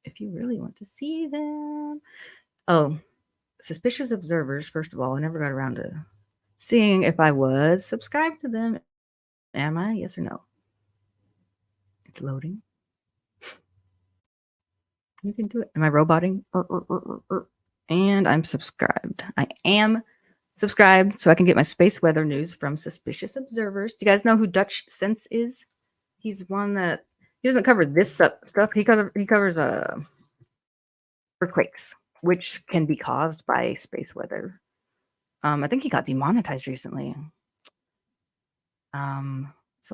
if you really want to see them. Oh, suspicious observers. First of all, I never got around to seeing if I was subscribed to them. Am I? Yes or no? It's loading. You can do it. Am I roboting? And I'm subscribed. I am subscribed so I can get my space weather news from suspicious observers. Do you guys know who Dutch Sense is? He's one that he doesn't cover this stuff. He covers earthquakes, which can be caused by space weather. I think he got demonetized recently. Something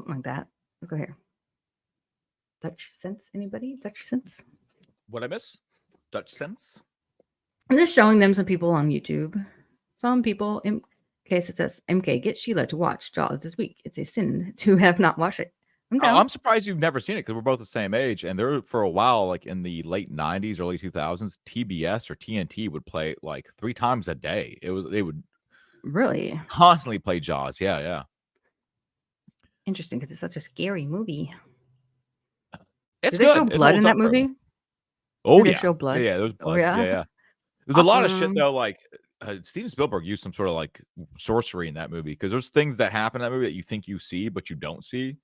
like that. Look over here. Dutch Sense. Anybody? Dutch Sense? What I miss? Dutch Sense? I'm just showing them some people on YouTube. Some people. Okay, so it says, MK, get Sheila to watch Jaws this week. It's a sin to have not watched it. I'm down. I'm surprised you've never seen it because we're both the same age. And there for a while, like in the late 90s, early 2000s, TBS or TNT would play it like 3 times a day. They would Really constantly play Jaws. Yeah, yeah. interesting because it's such a scary movie. It's Did they show good. It blood in holds that up very well. movie? Oh Did they yeah, show blood? yeah, there's Oh blood. yeah. Yeah. There's a lot of shit Awesome. though. Like Steven Spielberg used some sort of like sorcery in that movie because there's things that happen in that movie that you think you see but you don't see.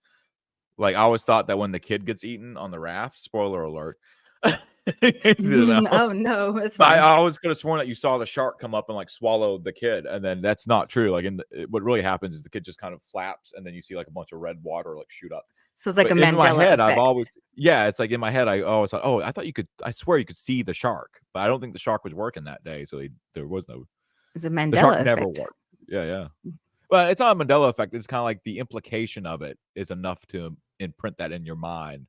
Like I always thought that when the kid gets eaten on the raft, spoiler alert. Oh no, that's I fine. always could have sworn that you saw the shark come up and like swallow the kid, and then that's not true. Like what really happens is the kid just kind of flaps, and then you see like a bunch of red water like shoot up. So it's like But a in my Mandela head, I've effect. always it's like in my head, I always thought, oh, I thought you could. I swear you could see the shark, but I don't think the shark was working that day, so there was no. It's a The Mandela shark effect. never worked. Yeah. Well, it's not a Mandela effect. It's kind of like the implication of it is enough to imprint that in your mind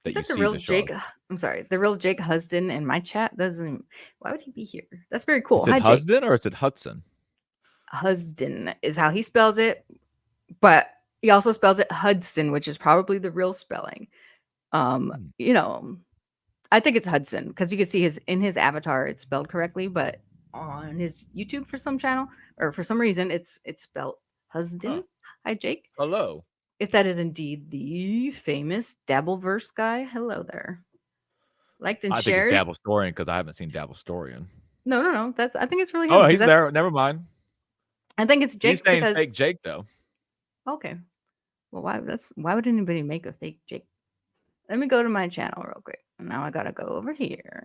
that Is you that the see real the shark. Jake? I'm sorry, the real Jake Husden in my chat doesn't. Why would he be here? That's very cool. Is it Hi, Jake. Husden or is it Hudson? Husden is how he spells it, but he also spells it Hudson, which is probably the real spelling. You know, I think it's Hudson because you can see in his avatar it's spelled correctly, but on his YouTube for some channel or for some reason it's spelled Husden. Huh. Hi, Jake. Hello. If that is indeed the famous Dabbleverse guy, hello there. Liked and I think shared. it's Dabble Storian because I haven't seen Dabble Storian. No. I think it's really him. Oh, 'cause he's there. Never mind. I think it's Jake He's saying because fake Jake though. okay. Well, why would anybody make a fake Jake? Let me go to my channel real quick. Now I gotta go over here.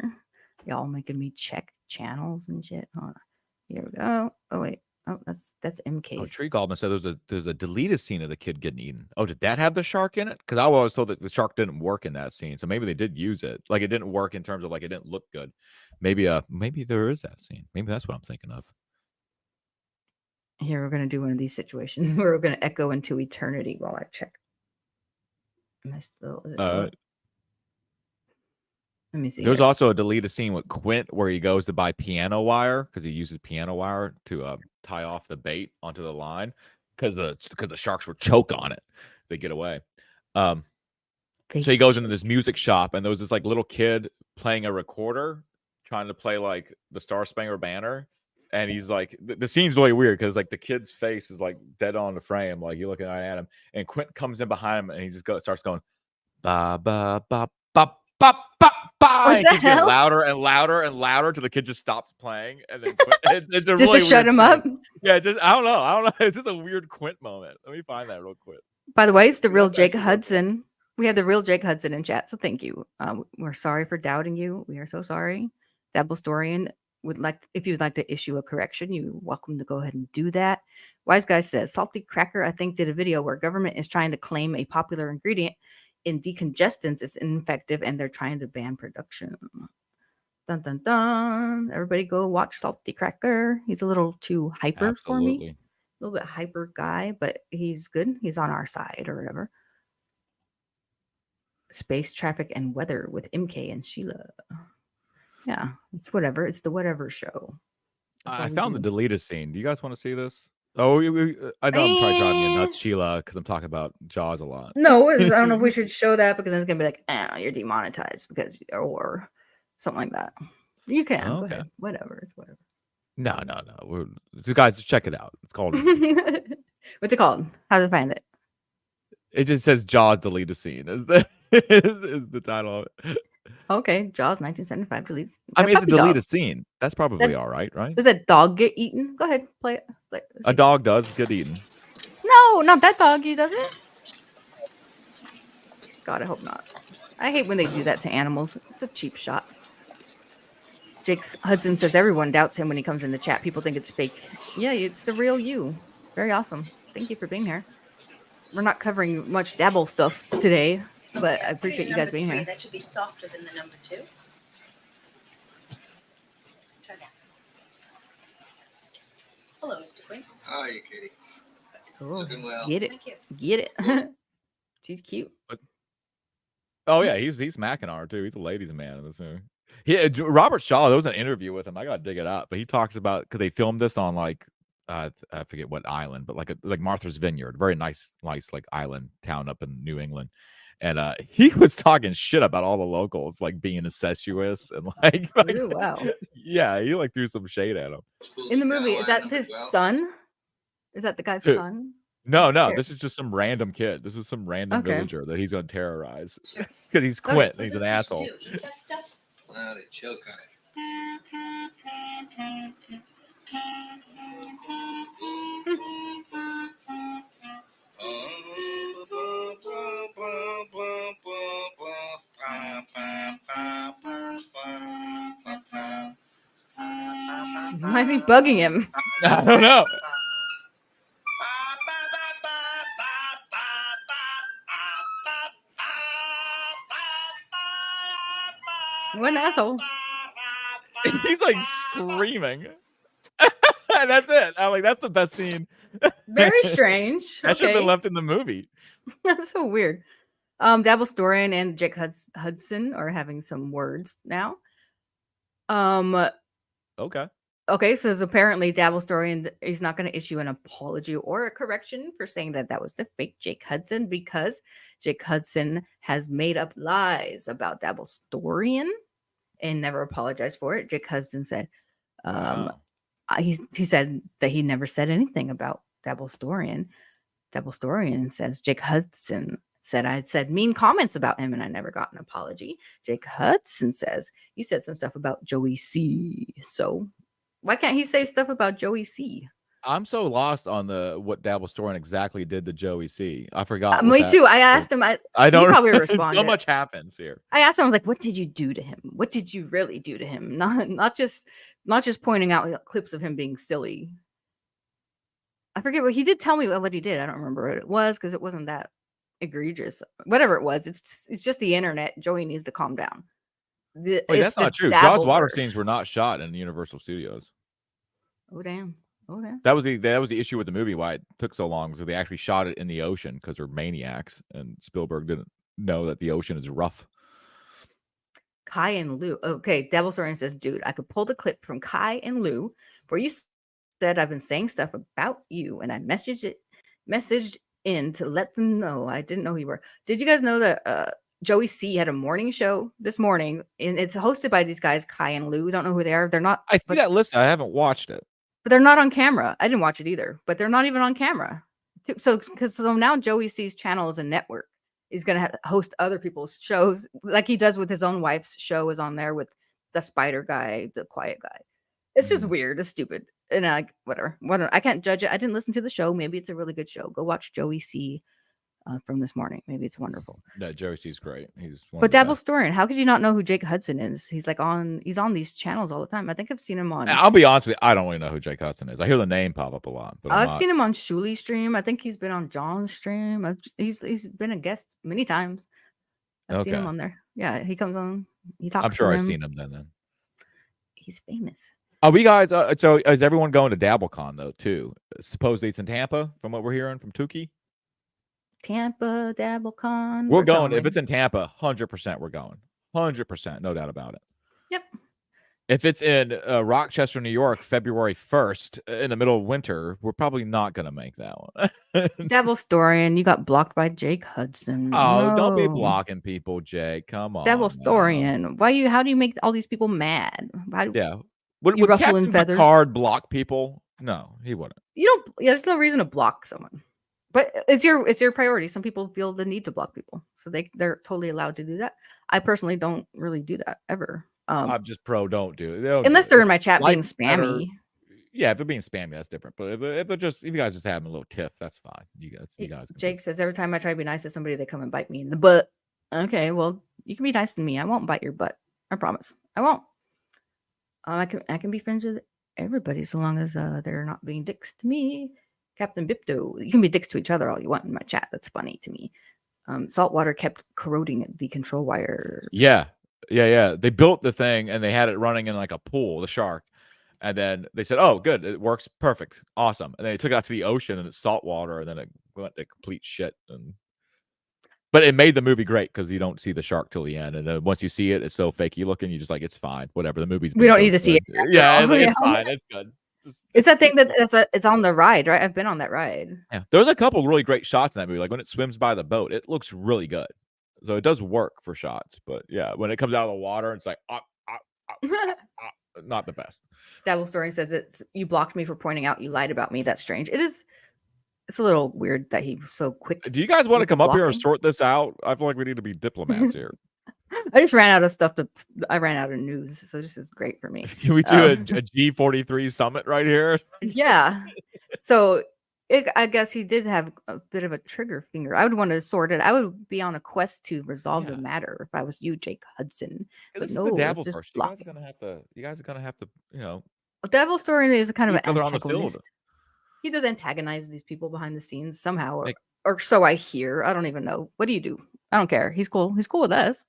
Y'all making me check channels and shit. Hold on. Here we go. Oh wait. Oh, that's Oh, MK's. Tree Goldman said there's a deleted scene of the kid getting eaten. Oh, did that have the shark in it? Because I was always told that the shark didn't work in that scene. So maybe they did use it. Like it didn't work in terms of like it didn't look good. Maybe there is that scene. Maybe that's what I'm thinking of. Here we're gonna do one of these situations where we're gonna echo into eternity while I check. Am I still? Is it still? Let me see. There's here. also a deleted scene with Quint where he goes to buy piano wire because he uses piano wire to tie off the bait onto the line because the sharks would choke on it. They get away. So he goes into this music shop and there was this like little kid playing a recorder trying to play like the Star Spangled Banner. And he's like, the scene's really weird because like the kid's face is like dead on the frame, like you're looking right at him. And Quint comes in behind him and he just starts going, ba ba ba ba ba ba ba. And it keeps getting louder and louder and louder till the kid just stops playing. And then it's a just really to shut weird him up. thing. Yeah, I don't know. It's just a weird Quint moment. Let me find that real quick. By the way, it's the real Jake Hudson. We have the real Jake Hudson in chat, so thank you. We're sorry for doubting you. We are so sorry. Dabble Storian would like, if you'd like to issue a correction, you're welcome to go ahead and do that. Wise Guy says, Salty Cracker, I think, did a video where government is trying to claim a popular ingredient in decongestants is ineffective and they're trying to ban production. Dun dun dun. Everybody go watch Salty Cracker. He's a little too hyper for me. A little bit hyper guy, but he's good. He's on our side or whatever. Space traffic and weather with MK and Sheila. Yeah, it's whatever. It's the whatever show. I found the deleted scene. Do you guys want to see this? Oh, I know I'm probably driving you nuts, Sheila, because I'm talking about Jaws a lot. No, I don't know if we should show that because then it's gonna be like, you're demonetized because or something like that. You can go ahead. Whatever. It's whatever. No. You guys, just check it out. It's called. What's it called? How to find it? It just says Jaws deleted scene. Is the title of it? Okay, Jaws 1975 deletes. I mean, it's a deleted scene. That's probably all right, right? Does that dog get eaten? Go ahead, play it. A dog does get eaten. No, not that doggy, does it? God, I hope not. I hate when they do that to animals. It's a cheap shot. Jake Hudson says everyone doubts him when he comes in the chat. People think it's fake. Yeah, it's the real you. Very awesome. Thank you for being here. We're not covering much Dabble stuff today, but I appreciate you guys being here. That should be softer than the number 2. Try that. Hello, Mr. Quince. How are you, Katie? Cool. Looking well. Get it. Thank you. Get it. She's cute. Oh yeah, he's macking on her too. He's a ladies' man in this movie. Robert Shaw. There was an interview with him. I gotta dig it up, but he talks about because they filmed this on like I forget what island, but like Martha's Vineyard, very nice like island town up in New England. And he was talking shit about all the locals, like being incestuous and like Ooh, wow. yeah, he like threw some shade at him. In the movie, is that his son? Is that the guy's Who? son? No, His no, char- this is just some random kid. This is some random Okay. villager that he's gonna terrorize because he's Okay. quit. What He's does an fish asshole. do? Eat that stuff? Well, they choke on it. Why is he bugging him? I don't know. What an asshole. He's like screaming. And that's it. I'm like, that's the best scene. Very strange. That should have been Okay. left in the movie. That's so weird. Dabble Storian and Jake Hudson are having some words now. Okay. Okay, so apparently Dabble Storian is not going to issue an apology or a correction for saying that was the fake Jake Hudson, because Jake Hudson has made up lies about Dabble Storian and never apologized for it. Jake Hudson said, Wow. he said that he never said anything about Dabble Storian. Dabble Storian says Jake Hudson said I said mean comments about him and I never got an apology. Jake Hudson says he said some stuff about Joey C. So why can't he say stuff about Joey C? I'm so lost on what Dabble Storian exactly did to Joey C. I forgot. Me too. I asked him. I don't. He probably So responded. much happens here. I asked him. I was like, "What did you do to him? What did you really do to him? Not just pointing out clips of him being silly." I forget what he did. Tell me what he did. I don't remember what it was because it wasn't that egregious. Whatever it was, it's just the internet. Joey needs to calm down. Wait, It's that's not true. the Jaws water Dabbleverse. scenes were not shot in Universal Studios. Oh damn. Oh damn. That was the issue with the movie. Why it took so long, so they actually shot it in the ocean because they're maniacs, and Spielberg didn't know that the ocean is rough. Kai and Lou. Okay, Devil Storian says, dude, I could pull the clip from Kai and Lou where you said I've been saying stuff about you, and I messaged in to let them know I didn't know who you were. Did you guys know that Joey C had a morning show this morning, and it's hosted by these guys, Kai and Lou? Don't know who they are. They're not. I see that list. I haven't watched it. But they're not on camera. I didn't watch it either, but they're not even on camera. So now Joey C's channel is a network. He's going to host other people's shows like he does with his own wife's show is on there with the spider guy, the quiet guy. It's just weird. It's stupid. And whatever. I can't judge it. I didn't listen to the show. Maybe it's a really good show. Go watch Joey C from this morning. Maybe it's wonderful. Yeah, Joey C's great. He's one But Dabble Storian, how could you not know who Jake Hudson is? He's on these channels all the time. I think I've seen him on. I'll be honest with you, I don't really know who Jake Hudson is. I hear the name pop up a lot, but I've seen him on Shuli's stream. I think he's been on John's stream. He's been a guest many times. I've seen him on there. Yeah, he comes on. He talks. I'm sure to I've him. seen him then. He's famous. Are we guys? So is everyone going to DabbleCon though too? Supposedly it's in Tampa, from what we're hearing from Tukey. Tampa DabbleCon. We're going. If it's in Tampa, 100% we're going. 100%, no doubt about it. Yep. If it's in Rochester, New York, February 1st, in the middle of winter, we're probably not going to make that one. Dabble Storian, you got blocked by Jake Hudson. Oh, don't be No. blocking people, Jake. Come on. Dabble Storian. How do you make all these people mad? Yeah. Would you ruffling Captain feathers? Picard block people? No, he wouldn't. You don't. Yeah, there's no reason to block someone. But it's your priority. Some people feel the need to block people, so they're totally allowed to do that. I personally don't really do that ever. I'm just pro. Don't do it. Don't Unless do they're it. in my chat being Life's better. spammy. Yeah, if they're being spammy, that's different. But if you guys just having a little tiff, that's fine. You guys. Jake says every time I try to be nice to somebody, they come and bite me in the butt. Okay, well, you can be nice to me. I won't bite your butt. I promise. I won't. I can be friends with everybody so long as they're not being dicks to me. Captain Bipto, you can be dicks to each other all you want in my chat. That's funny to me. Saltwater kept corroding the control wire. Yeah. They built the thing and they had it running in like a pool, the shark. And then they said, "Oh, good, it works perfect, awesome." And they took it out to the ocean and it's salt water, and then it went to complete shit. But it made the movie great because you don't see the shark till the end, and then once you see it, it's so fakey looking. You just like, it's fine, whatever. The movie's We don't need to see it. Yeah, after all. it's fine. It's good. It's that thing it's on the ride, right? I've been on that ride. Yeah, there's a couple really great shots in that movie. Like when it swims by the boat, it looks really good. So it does work for shots. But yeah, when it comes out of the water, it's like not the best. Devil Story says you blocked me for pointing out you lied about me. That's strange. It's a little weird that he was so quick. Do you guys want to with the come up here and blocking. sort this out? I feel like we need to be diplomats here. I just ran out of stuff I ran out of news, so this is great for me. Can we do a G43 summit right here? Yeah. So I guess he did have a bit of a trigger finger. I would want to sort it. I would be on a quest to resolve the matter if I was you, Jake Hudson. But This is no, the it's dabble just first. You guys blocking. are gonna have to, you know. Devil Story is kind of each an other on the field. antagonist. He does antagonize these people behind the scenes somehow, or so I hear. I don't even know. What do you do? I don't care. He's cool. He's cool with us.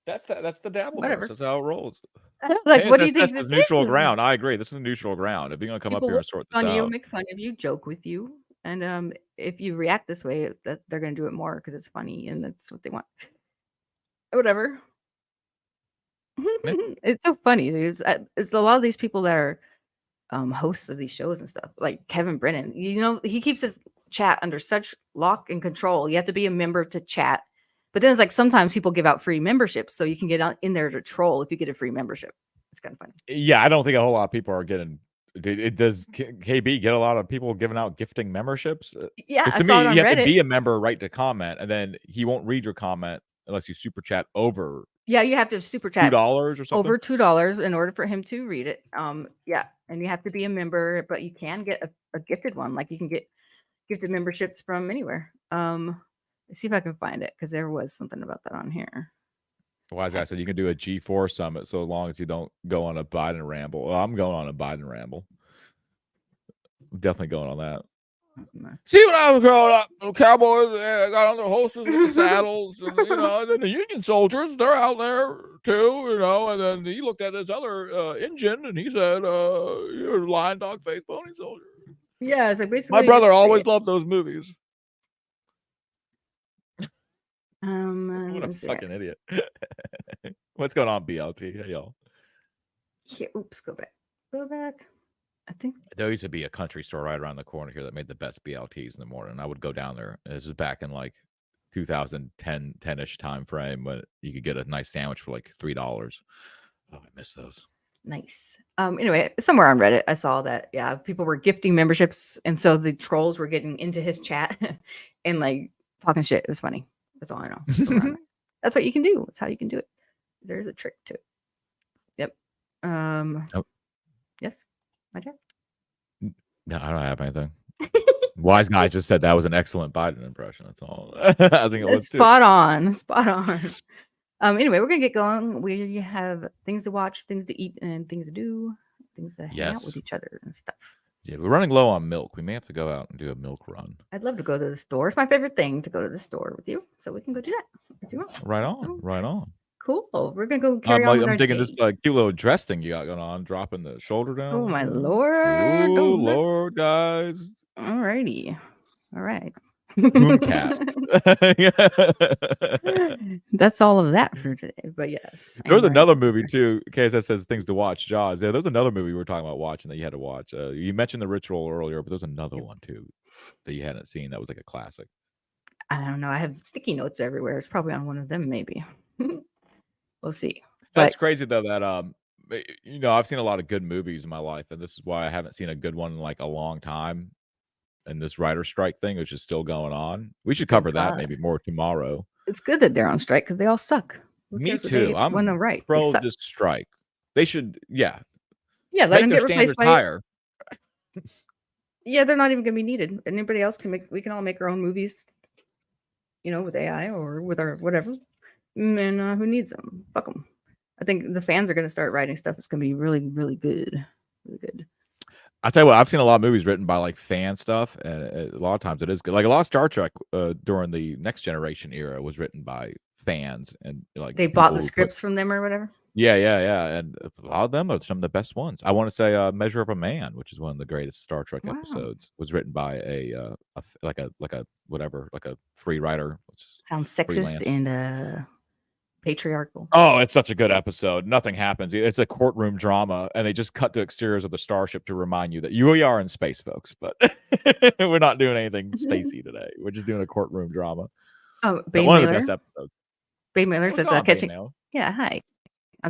That's the dabble Whatever. verse. That's how it rolls. Like, what do you That's think this neutral is? ground. I agree. This is neutral ground. If you're gonna come up People here and sort this on you, out, make fun of you, joke with you, and if you react this way, that they're gonna do it more because it's funny and that's what they want. Whatever. It's so funny. It's a lot of these people that are hosts of these shows and stuff, like Kevin Brennan. You know, he keeps his chat under such lock and control. You have to be a member to chat. But then it's like sometimes people give out free memberships, so you can get in there to troll if you get a free membership. It's kind of funny. yeah, I don't think a whole lot of people are getting. Does KB get a lot of people giving out gifting memberships? Yeah, 'Cause I to saw it me, on you have to Reddit. be a member, right, to comment, and then he won't read your comment unless you super chat over. Yeah, you have to super chat $2 or something? over $2 in order for him to read it. Yeah, and you have to be a member, but you can get a gifted one. Like you can get gifted memberships from anywhere. Let's see if I can find it because there was something about that on here. Wise guy said you can do a G4 summit so long as you don't go on a Biden ramble. Well, I'm going on a Biden ramble. I'm definitely going on that. See, when I was growing up, the cowboys got on their horses with the saddles, and then the Union soldiers, they're out there too, and then he looked at this other engine and he said, "You're a lion, dog, face, pony soldier." Yeah, it's like basically My brother always loved those movies. What a fucking idiot. What's going on, BLT? Hey, y'all. Here, oops, go back. Go back. I think There used to be a country store right around the corner here that made the best BLTs in the morning. I would go down there. This is back in like 2010, 10-ish time frame when you could get a nice sandwich for like $3. Oh, I miss those. nice. Anyway, somewhere on Reddit, I saw that people were gifting memberships, and so the trolls were getting into his chat and like talking shit. It was funny. That's all I know. That's what you can do. That's how you can do it. There's a trick to it. Yep. Yes. Okay. No, I don't have anything. Wise guy just said that was an excellent Biden impression. That's all. I think it was too. Spot on. Spot on. Anyway, we're gonna get going. We have things to watch, things to eat, and things to do, things to hang out with Yes. each other and stuff. Yeah, we're running low on milk. We may have to go out and do a milk run. I'd love to go to the store. It's my favorite thing to go to the store with you, so we can go do that if you want. Right on. Right on. Cool. We're gonna go carry on. With I'm our digging day. this cute little dress thing you got going on, dropping the shoulder down. Oh my Oh, lord! Lord, guys. Alrighty. All right. Mooncast. That's all of that for today. But yes, There was and another movie too. KSS says things to watch. Jaws. Yeah, there's another movie we were talking about watching that you had to watch. You mentioned The Ritual earlier, but there's another one too that you hadn't seen that was like a classic. I don't know. I have sticky notes everywhere. It's probably on one of them, maybe. We'll see. That's But crazy though. That I've seen a lot of good movies in my life, and this is why I haven't seen a good one in like a long time. And this writer strike thing, which is still going on. We should cover that God. maybe more tomorrow. it's good that they're on strike because they all suck. Who Me cares what too. they I'm wanna write? They pro suck. this strike. They should, Yeah, let make them their get replaced standards by. higher. Yeah, they're not even gonna be needed. Anybody else can make. We can all make our own movies. With AI or with our whatever. And who needs them? Fuck them. I think the fans are gonna start writing stuff that's gonna be really, really good. Really good. I tell you what, I've seen a lot of movies written by like fan stuff, and a lot of times it is good. Like a lot of Star Trek during the Next Generation era was written by fans, and like They bought people the who put- scripts from them or whatever. Yeah, and a lot of them are some of the best ones. I want to say "Measure of a Man," which is one of the greatest Star Trek Wow. episodes, was written by a free writer. Sounds sexist freelance. and patriarchal. Oh, it's such a good episode. Nothing happens. It's a courtroom drama, and they just cut to exteriors of the starship to remind you that we are in space, folks. But we're not doing anything spacey today. We're just doing a courtroom drama. Oh, But Bane one of the Mailer. best episodes. Bane Mailer What's says, going on, catching. Bane Mailer? Yeah, hi.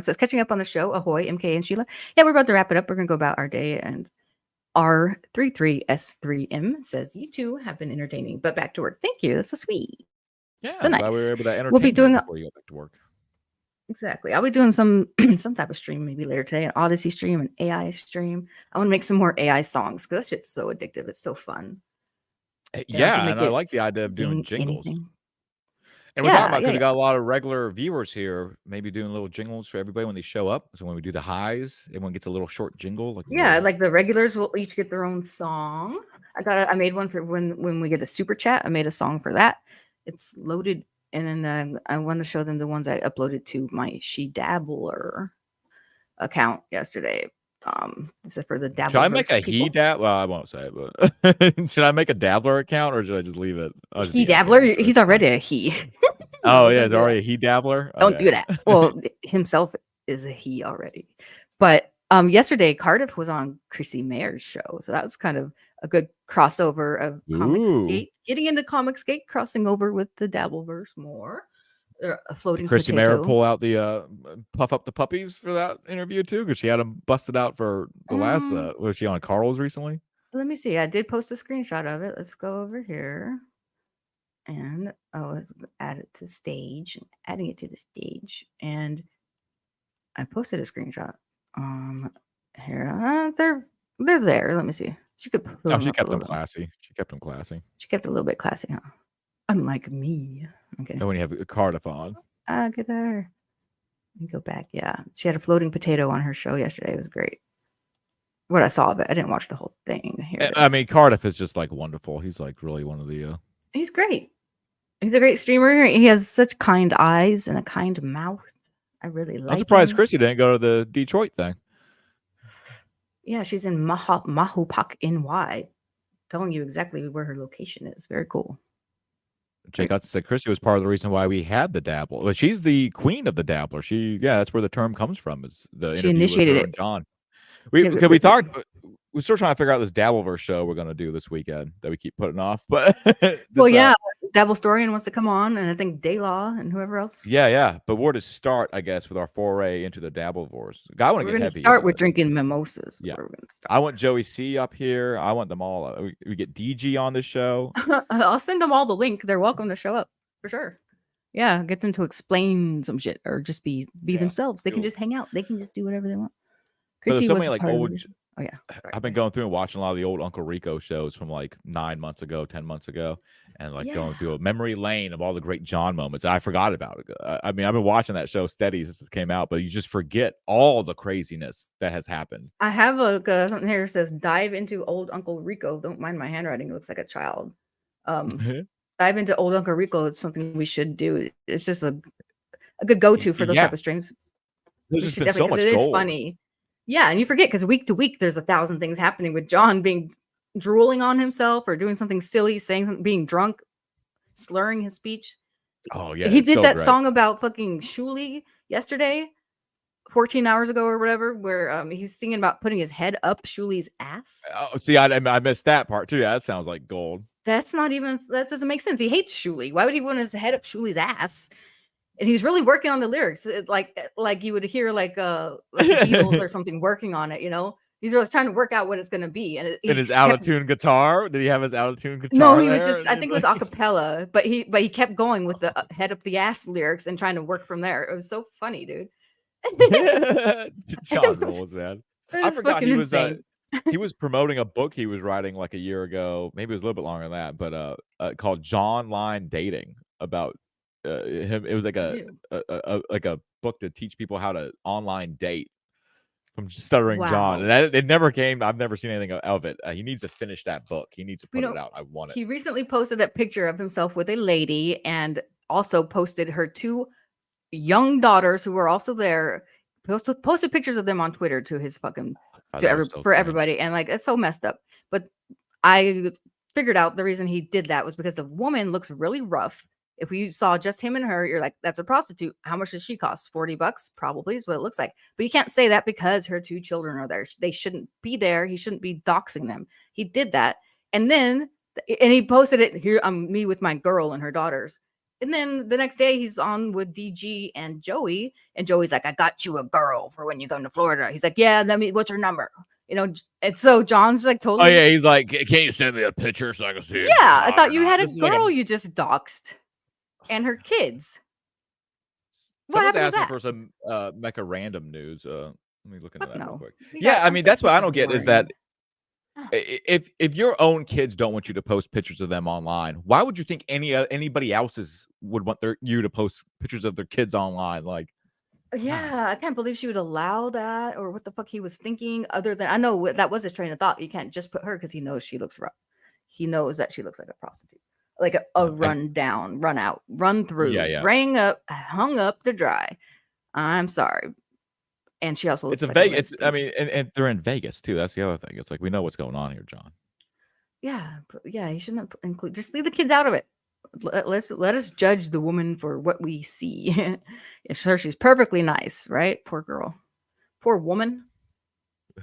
Says catching up on the show. Ahoy, MK and Sheila. Yeah, we're about to wrap it up. We're gonna go about our day, and R33S3M says you two have been entertaining, but back to work. Thank you. That's so sweet. Yeah, so nice. glad we were able to entertain We'll be doing you before you go back to work. Exactly. I'll be doing some some type of stream maybe later today, an Odyssey stream, an AI stream. I want to make some more AI songs because that shit's so addictive. It's so fun. Yeah, and I like the idea of doing jingles. Anything. And we're talking about because we got a lot of regular viewers here, maybe doing little jingles for everybody when they show up. So when we do the highs, everyone gets a little short jingle. Like Like the regulars will each get their own song. I made one for when we get a super chat. I made a song for that. It's loaded, and then I want to show them the ones I uploaded to my She Dabbler account yesterday. This is for the Dabbler. Should I make a he dab? Well, I won't say it, but should I make a Dabbler account or should I just leave it? He Dabbler. He's already a he. Oh yeah, it's already a he Dabbler. Don't do that. Well, himself is a he already. But yesterday Cardiff was on Chrissy Mayer's show, so that was kind of a good crossover of Comicsgate, getting into Comicsgate, crossing over with the Dabbleverse more. A floating Did Chrissy potato. Mayer pull out the puff up the puppies for that interview too? Because she had them busted out for the last. Was she on Carl's recently? Let me see. I did post a screenshot of it. Let's go over here. And let's add it to stage, adding it to the stage, and I posted a screenshot. Here, they're there. Let me see. She could. She kept them classy. She kept them classy. She kept it a little bit classy, huh? Unlike me. Okay. And when you have a Cardiff on. Get there. Let me go back. Yeah, she had a floating potato on her show yesterday. It was great. What I saw of it, I didn't watch the whole thing. Here I mean, Cardiff is just like wonderful. He's like really one of the. He's great. He's a great streamer. He has such kind eyes and a kind mouth. I really like. I'm surprised him. Chrissy didn't go to the Detroit thing. Yeah, she's in Mahopac, NY. Telling you exactly where her location is. Very cool. Jake Hudson said Chrissy was part of the reason why we had the Dabbler. Well, she's the queen of the Dabbler. That's where the term comes from. Is the She interview initiated with her it. and John. We talked. We're still trying to figure out this Dabbleverse show we're going to do this weekend that we keep putting off. But Dabble Storian wants to come on, and I think Daylaw and whoever else. Yeah. But where to start, I guess, with our foray into the Dabbleverse. I want to We're get going to heavy. start with drinking mimosas. Yeah, We're going to start. I want Joey C up here. I want them all. We get DG on the show. I'll send them all the link. They're welcome to show up for sure. Yeah, get them to explain some shit or just be themselves. They can just hang out. They can just do whatever they want. There's Chrissy so was many like part of old. the- Oh yeah, sorry. I've been going through and watching a lot of the old Uncle Rico shows from like 9 months ago, 10 months ago, and like going through a memory lane of all the great John moments. I forgot about it. I mean, I've been watching that show steady since it came out, but you just forget all the craziness that has happened. I have something here that says dive into old Uncle Rico. Don't mind my handwriting; it looks like a child. Dive into old Uncle Rico. It's something we should do. It's just a good go-to for those type of streams. There's just been so much it is gold. funny. Yeah, and you forget because week to week there's 1,000 things happening with John being drooling on himself or doing something silly, saying something, being drunk, slurring his speech. Oh yeah, he it's did so that great. song about fucking Shuli yesterday, 14 hours ago or whatever, where he was singing about putting his head up Shuli's ass. Oh, see, I missed that part too. Yeah, that sounds like gold. That doesn't make sense. He hates Shuli. Why would he want his head up Shuli's ass? And he's really working on the lyrics. It's like you would hear like the Beatles or something working on it, you know? He's really trying to work out what it's going to be. And his out-of-tune guitar? Did he have his out-of-tune guitar? No, he was there? just, I think it was a cappella, but he kept going with the head up the ass lyrics and trying to work from there. It was so funny, dude. John rules, man. I forgot he was insane. he was promoting a book he was writing like a year ago. Maybe it was a little bit longer than that, but called John Line Dating, about him. It was like a book to teach people how to online date from Stuttering John, and it never came. I've never seen anything of it. He needs to finish that book. He needs to put it out. I want it. He recently posted that picture of himself with a lady, and also posted her 2 young daughters who were also there. Posted pictures of them on Twitter to his fucking for everybody, and like it's so messed up. But I figured out the reason he did that was because the woman looks really rough If you saw just him and her, you're like, that's a prostitute. How much does she cost? $40? Probably is what it looks like. But you can't say that because her 2 children are there. They shouldn't be there. He shouldn't be doxing them. He did that. And then, and he posted it here, me with my girl and her daughters. And then the next day he's on with DG and Joey. And Joey's like, I got you a girl for when you come to Florida. He's like, yeah, what's her number? You know, and so John's like Oh totally. yeah, he's like, can't you send me a picture so I can see? Yeah, I thought you had a This is like girl you just doxed. And her kids. What Someone's happened to asking that? for some Mecha random news. Let me look into that real quick. We Yeah, got I mean that's what I don't content get is boring. that if your own kids don't want you to post pictures of them online, why would you think anybody else's would want you to post pictures of their kids online? Like, Yeah, I can't believe she would allow that, or what the fuck he was thinking. Other than I know that was his train of thought. You can't just put her because he knows she looks rough. He knows that she looks like a prostitute, like a run down, run out, run through, yeah. rang up, hung up to dry. I'm sorry. And she also looks it's a like a Vegas. lesbian. I mean, and they're in Vegas too. That's the other thing. It's like we know what's going on here, John. Yeah, you shouldn't include. Just leave the kids out of it. Let us judge the woman for what we see. Sure, she's perfectly nice, right? Poor girl, poor woman.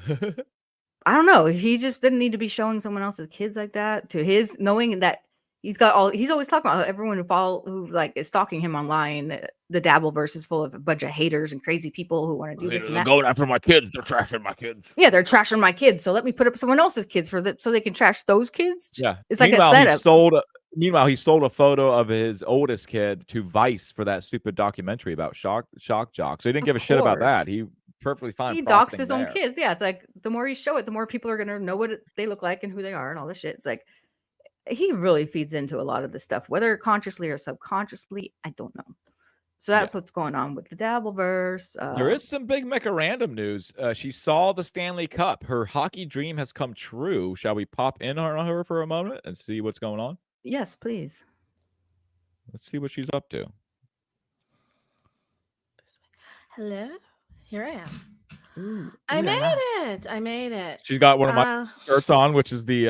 I don't know. He just didn't need to be showing someone else's kids like that to his, knowing that he's got all. He's always talking about how everyone who like is stalking him online. The Dabbleverse is full of a bunch of haters and crazy people who want to do this and They're that. going after my kids. They're trashing my kids. Yeah, they're trashing my kids. So let me put up someone else's kids so they can trash those kids. Yeah. It's like a Meanwhile, setup. Meanwhile, he sold a photo of his oldest kid to Vice for that stupid documentary about shock jock. So he didn't give a shit about course. that. He perfectly fine. He doxed profiting his own there. kids. Yeah, it's like the more you show it, the more people are gonna know what they look like and who they are and all this shit. It's like he really feeds into a lot of this stuff, whether consciously or subconsciously. I don't know. So that's what's going on with the Dabbleverse. There is some big Mecha random news. She saw the Stanley Cup. Her hockey dream has come true. Shall we pop in on her for a moment and see what's going on? Yes, please. Let's see what she's up to. Hello, here I am. Ooh, I made it. She's got one of my shirts on, which is the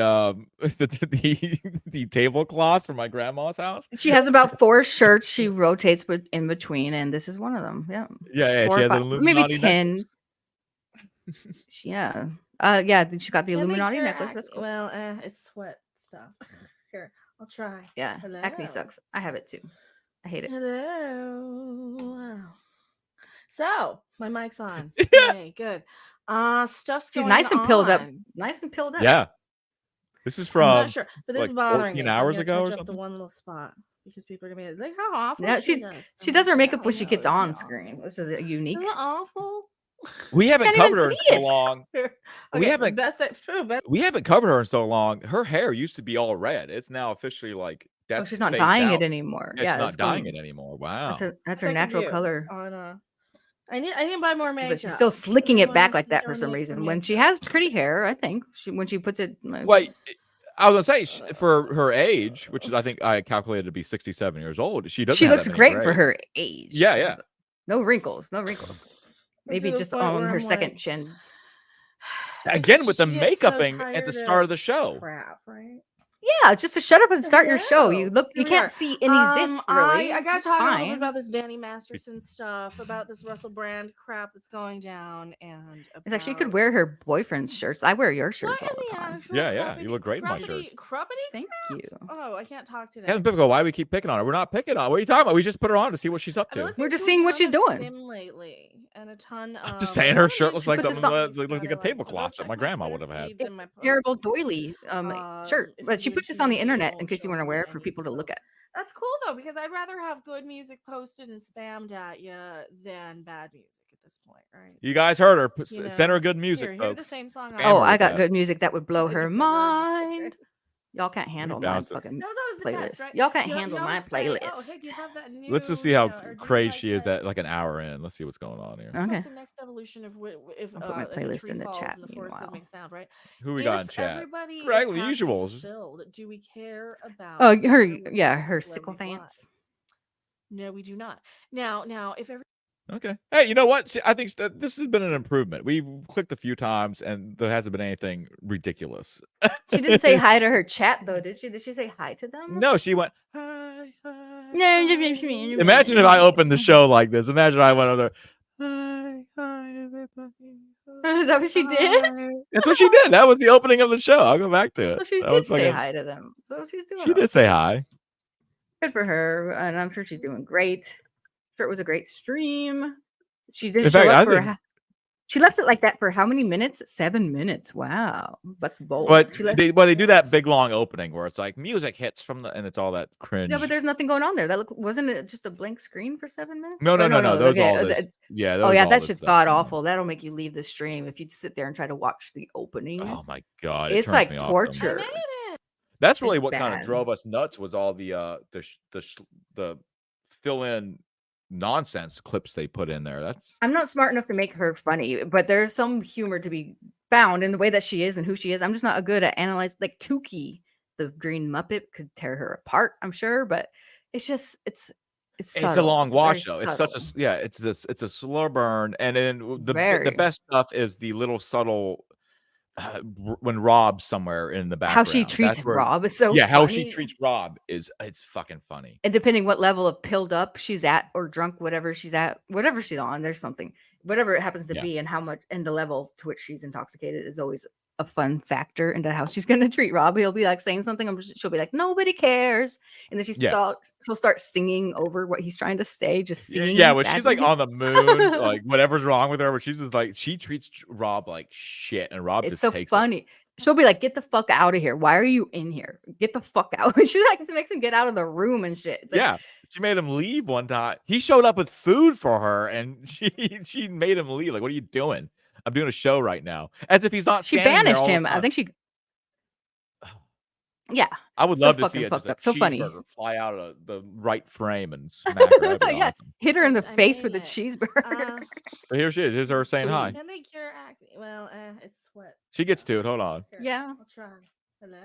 tablecloth from my grandma's house. She has about 4 shirts she rotates in between, and this is one of them. Yeah. Yeah. 4 She or has an 5, maybe Illuminati 10. necklace. Yeah. Yeah. She got the Illuminati necklace. That's cool. Well, it's sweat stuff. Here, I'll try. Yeah. Hello. Acne sucks. I have it too. I hate it. Hello. So my mic's on. Okay, good. Stuff's She's going nice and pilled up. on. Nice and pilled up. Yeah. This is I'm from not sure, but this like is bothering 14 me. hours so I'm ago gonna or touch up something. the one little spot because people are gonna be like, how awful. Yeah, she does her makeup when she gets on screen. This is unique. Isn't it awful? We haven't Can't even covered her in see so it. long. Okay, haven't- best that food. We haven't covered her in so long. Her hair used to be all red. It's now officially like Oh, that's she's not phased dyeing it out. anymore. Yeah, Yeah, she's not it's going- dyeing it anymore. Wow. That's her natural color. On I need to buy more makeup. But she's still slicking it back like that for Don't some make reason. some When she makeup. has pretty hair, I think when she puts it. Well, I was gonna say for her age, which is I think I calculated to be 67 years old. She doesn't. She have looks that many great for grays. her age. Yeah. No wrinkles. No wrinkles. Maybe the just point on where her I'm second like- chin. Again with the She gets so makeuping at the tired start of the of show. Crap, right? Yeah, just to shut up and start your show. You look. You Here we can't are. see any zits really. I gotta It's talk a little fine. bit about this Danny Masterson stuff, about this Russell Brand crap that's going down, and It's like she could wear her boyfriend's shirts. I wear your shirt all the time. Yeah. You look great in my shirt. Cruppity. Thank you. Oh, I can't talk today. Kevin Pipico, why do we keep picking on her? We're not picking on her. What are you talking about? We just put her on to see what she's up I've been to. listening We're just to a seeing what ton she's of doing. him lately, and a ton of. Just saying her shirt looks like put this something on- that looks like a tablecloth that my grandma would have had. feeds and my Terrible posts. doily shirt, if but she you put this on the choose, internet it'll in case you show want to up wear in it for any people to look at. That's cool though, because I'd rather have good music posted and spammed at you than bad music at this point, right? You guys heard her. You know, Send her good music, hear folks. the same song. Spam Oh, her I with got that. good music that would blow Like her you've never heard. mind. Y'all can't handle my bounce it. fucking That was the playlist. test, right? Y'all can't You handle my always say, playlist. oh, hey, do you have that new, Let's just see how crazy she is at like an hour in. Let's see what's going on here. Okay. The next evolution of if I'll put my if a playlist tree in the falls chat and the forest doesn't meanwhile. make sound, right? Who we got If in chat? everybody is Regular happy and usuals. fulfilled, do we care about? Oh, her other her celebrities' sycophants. lives? No, we do not. Now, if every Okay. Hey, you know what? See, I think that this has been an improvement. We've clicked a few times and there hasn't been anything ridiculous. She didn't say hi to her chat though, did she? Did she say hi to them? No, she went, hi, hi. Imagine if I opened the show like this. Imagine I went over there. Is that what she did? That's what she did. That was the opening of the show. I'll go back to it. So she That did was say fucking. hi to them. So she's doing. She did say hi. Good for her, and I'm sure she's doing great. Sure, it was a great stream. She didn't In show fact, up I for. think. She left it like that for how many minutes? 7 minutes. Wow, that's bold. But She left. they do that big long opening where it's like music hits from the and it's all that cringe. Yeah, but there's nothing going on there. That wasn't it just a blank screen for 7 minutes? No. Those Okay, all this. Yeah. oh Those yeah, all that's this just stuff god going on. awful. That'll make you leave the stream if you sit there and try to watch the opening. Oh my god, it It's turns like me off so torture. much. That's really It's what kind of bad. drove us nuts was all the fill in nonsense clips they put in there. That's I'm not smart enough to make her funny, but there's some humor to be found in the way that she is and who she is. I'm just not good at analyzing. Like Tukey, the green Muppet, could tear her apart, I'm sure, but it's just it's subtle. it's a long It's very wash though. It's such a subtle. yeah. It's a slow burn, and then the Very. best stuff is the little subtle. When Rob's somewhere in the How background, she treats that's where, Rob is so yeah, how she funny. treats Rob it's fucking funny. And depending what level of pilled up she's at or drunk, whatever she's at, whatever she's on, there's something, whatever it happens to Yeah. be, and how much and the level to which she's intoxicated is always a fun factor into how she's going to treat Rob. He'll be like saying something, and she'll be like, nobody cares. And then she'll start singing over what he's trying to say, just singing. Yeah, when she's like badly. on the moon, like whatever's wrong with her, but she's just like she treats Rob like shit, and Rob It's just so takes funny. She'll be like, get the fuck out of here. Why are you in here? Get the fuck out. She like makes him get out of the room and shit. It's like, Yeah, she made him leave one time. He showed up with food for her, and she made him leave. Like, what are you doing? I'm doing a show right now, as if he's not. she standing there banished all the him. I time. think she. Yeah. I would so love to fucking see it. fucked Just a up. So funny. cheeseburger fly out of the right frame and smack her head with Yeah, awesome. hit her in the face with a cheeseburger. But here she is. Here's her saying hi. Can they cure acne? Well, it's what? She gets to it. Hold on. Yeah. I'll try. Hello.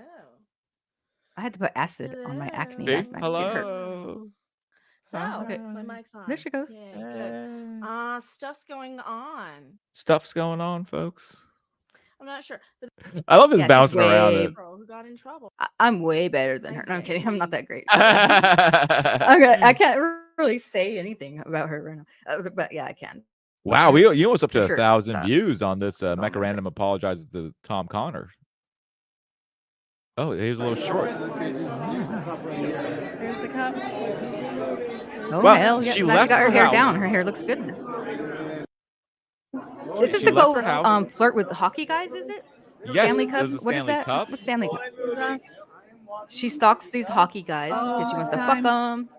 I had to put acid on my acne See? last night. It hurt. Hello. So, Okay. my mic's on. There she goes. Yeah, good. Stuff's going on. Stuff's going on, folks. I'm not sure. But I love his Yeah, she's bouncing around way- it. girl who got in trouble. I'm way better than her. No, I'm kidding. I'm not that great. Okay, I can't really say anything about her right now. But yeah, I can. Wow, you almost up to For sure. 1,000 So, views on this. all I'm Mecha gonna say. Random apologizes to Tom Connors. Oh, here's a little short. Here's the cup. Oh Well, hell yeah! she Now left she got her her hair house. down. Her hair looks good. This is She to left go her house. flirt with hockey guys, is it? Yes, Stanley this Cup. is a What is Stanley that? Cup. What's Stanley Cup? She stalks these hockey guys because she wants to fuck them.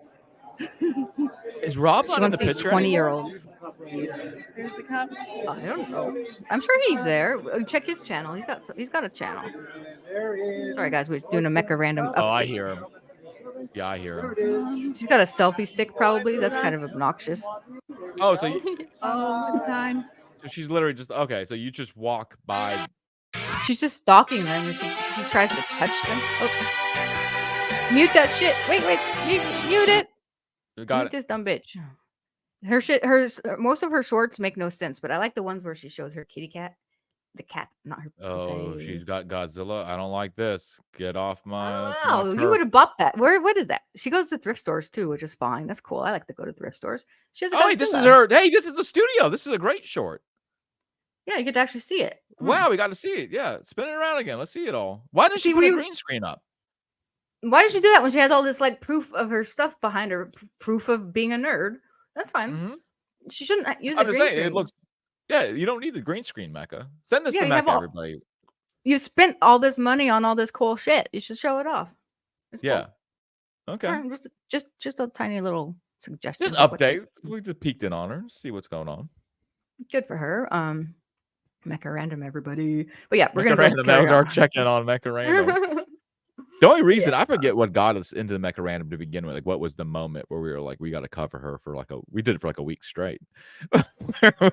Is Rob She not in wants the these picture 20-year-olds. Here's the cup. I don't know. I'm sure he's there. Check his channel. He's got a channel. Sorry guys, we're doing a Mecha Random update. Oh, I hear him. Yeah, I hear him. She's got a selfie stick probably. That's kind of obnoxious. Oh, so you, Oh, it's time. so she's literally just okay. So you just walk by. She's just stalking them and she tries to touch them. Oh. Mute that shit. Wait. Mute it. Got Mute it. this dumb bitch. Most of her shorts make no sense, but I like the ones where she shows her kitty cat. The cat, not her. Oh, she's got Godzilla. I don't like this. Get off my. Wow, you would have bought that. What is that? She goes to thrift stores too, which is fine. That's cool. I like to go to thrift stores. She has a Oh, wait, this is Godzilla. her. Hey, this is the studio. This is a great short. Yeah, you get to actually see it. Wow, we got to see it. Yeah, spin it around again. Let's see it all. Why didn't she See, put a we- green screen up? Why did she do that when she has all this like proof of her stuff behind her, proof of being a nerd? That's fine. She shouldn't use a I'm just green saying, screen. it looks. Yeah, you don't need the green screen, Mecca. Send this Yeah, to you have Mecca, all- everybody. You spent all this money on all this cool shit. You should show it off. It's cool. Yeah. Okay. All right, just a tiny little suggestion. Just of what to- update. We just peeked in on her. See what's going on. Good for her. Mecha Random, everybody. But yeah, we're Mecha gonna Random. go That carry was our on. check-in on Mecha Random. The only reason I forget what got us into the Mecha Random to begin with, like what was the moment where we were like, we got to cover her for we did it for like a week straight.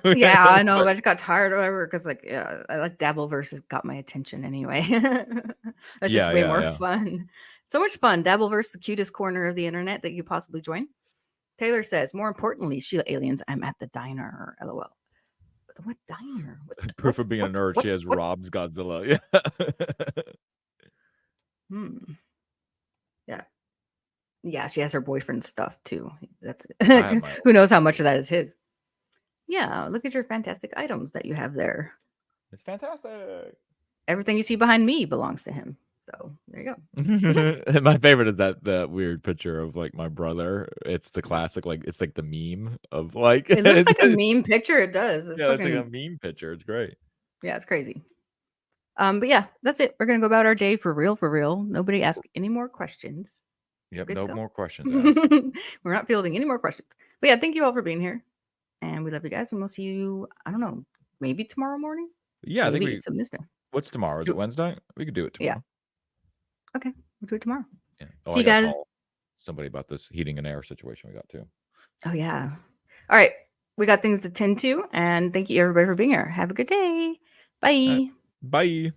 Yeah, I know. But I just got tired of her because, like, yeah, I like Dabbleverse got my attention anyway. That's just Yeah, way yeah, more yeah. fun. So much fun. Dabbleverse, the cutest corner of the internet that you possibly join. Taylor says, more importantly, Sheila aliens, I'm at the diner. LOL. What diner? Proof of being a nerd. She has Rob's Godzilla. Yeah. Yeah. Yeah, she has her boyfriend's stuff too. That's I have my who knows how much of that is his. Yeah, look at your fantastic items that you have there. It's fantastic. Everything you see behind me belongs to him. So there you go. And my favorite is that weird picture of like my brother. It's the classic, like it's like the meme of like It looks like a meme picture. It does. It's yeah, it's like a fucking meme picture. It's great. yeah, it's crazy. But yeah, that's it. We're gonna go about our day for real, for real. Nobody ask any more questions. Yep, Good to no go. more questions asked. We're not fielding any more questions. But yeah, thank you all for being here. And we love you guys. And we'll see you, I don't know, maybe tomorrow morning? Yeah, I think Maybe we. it's a Mr. What's tomorrow? Is it Wednesday? We could do it Yeah. tomorrow. Okay. We'll do it tomorrow. Yeah. See you I gotta guys. call somebody about this heating and air situation we got too. Oh, yeah. All right. We got things to tend to. And thank you, everybody, for being here. Have a good day. Bye. Bye.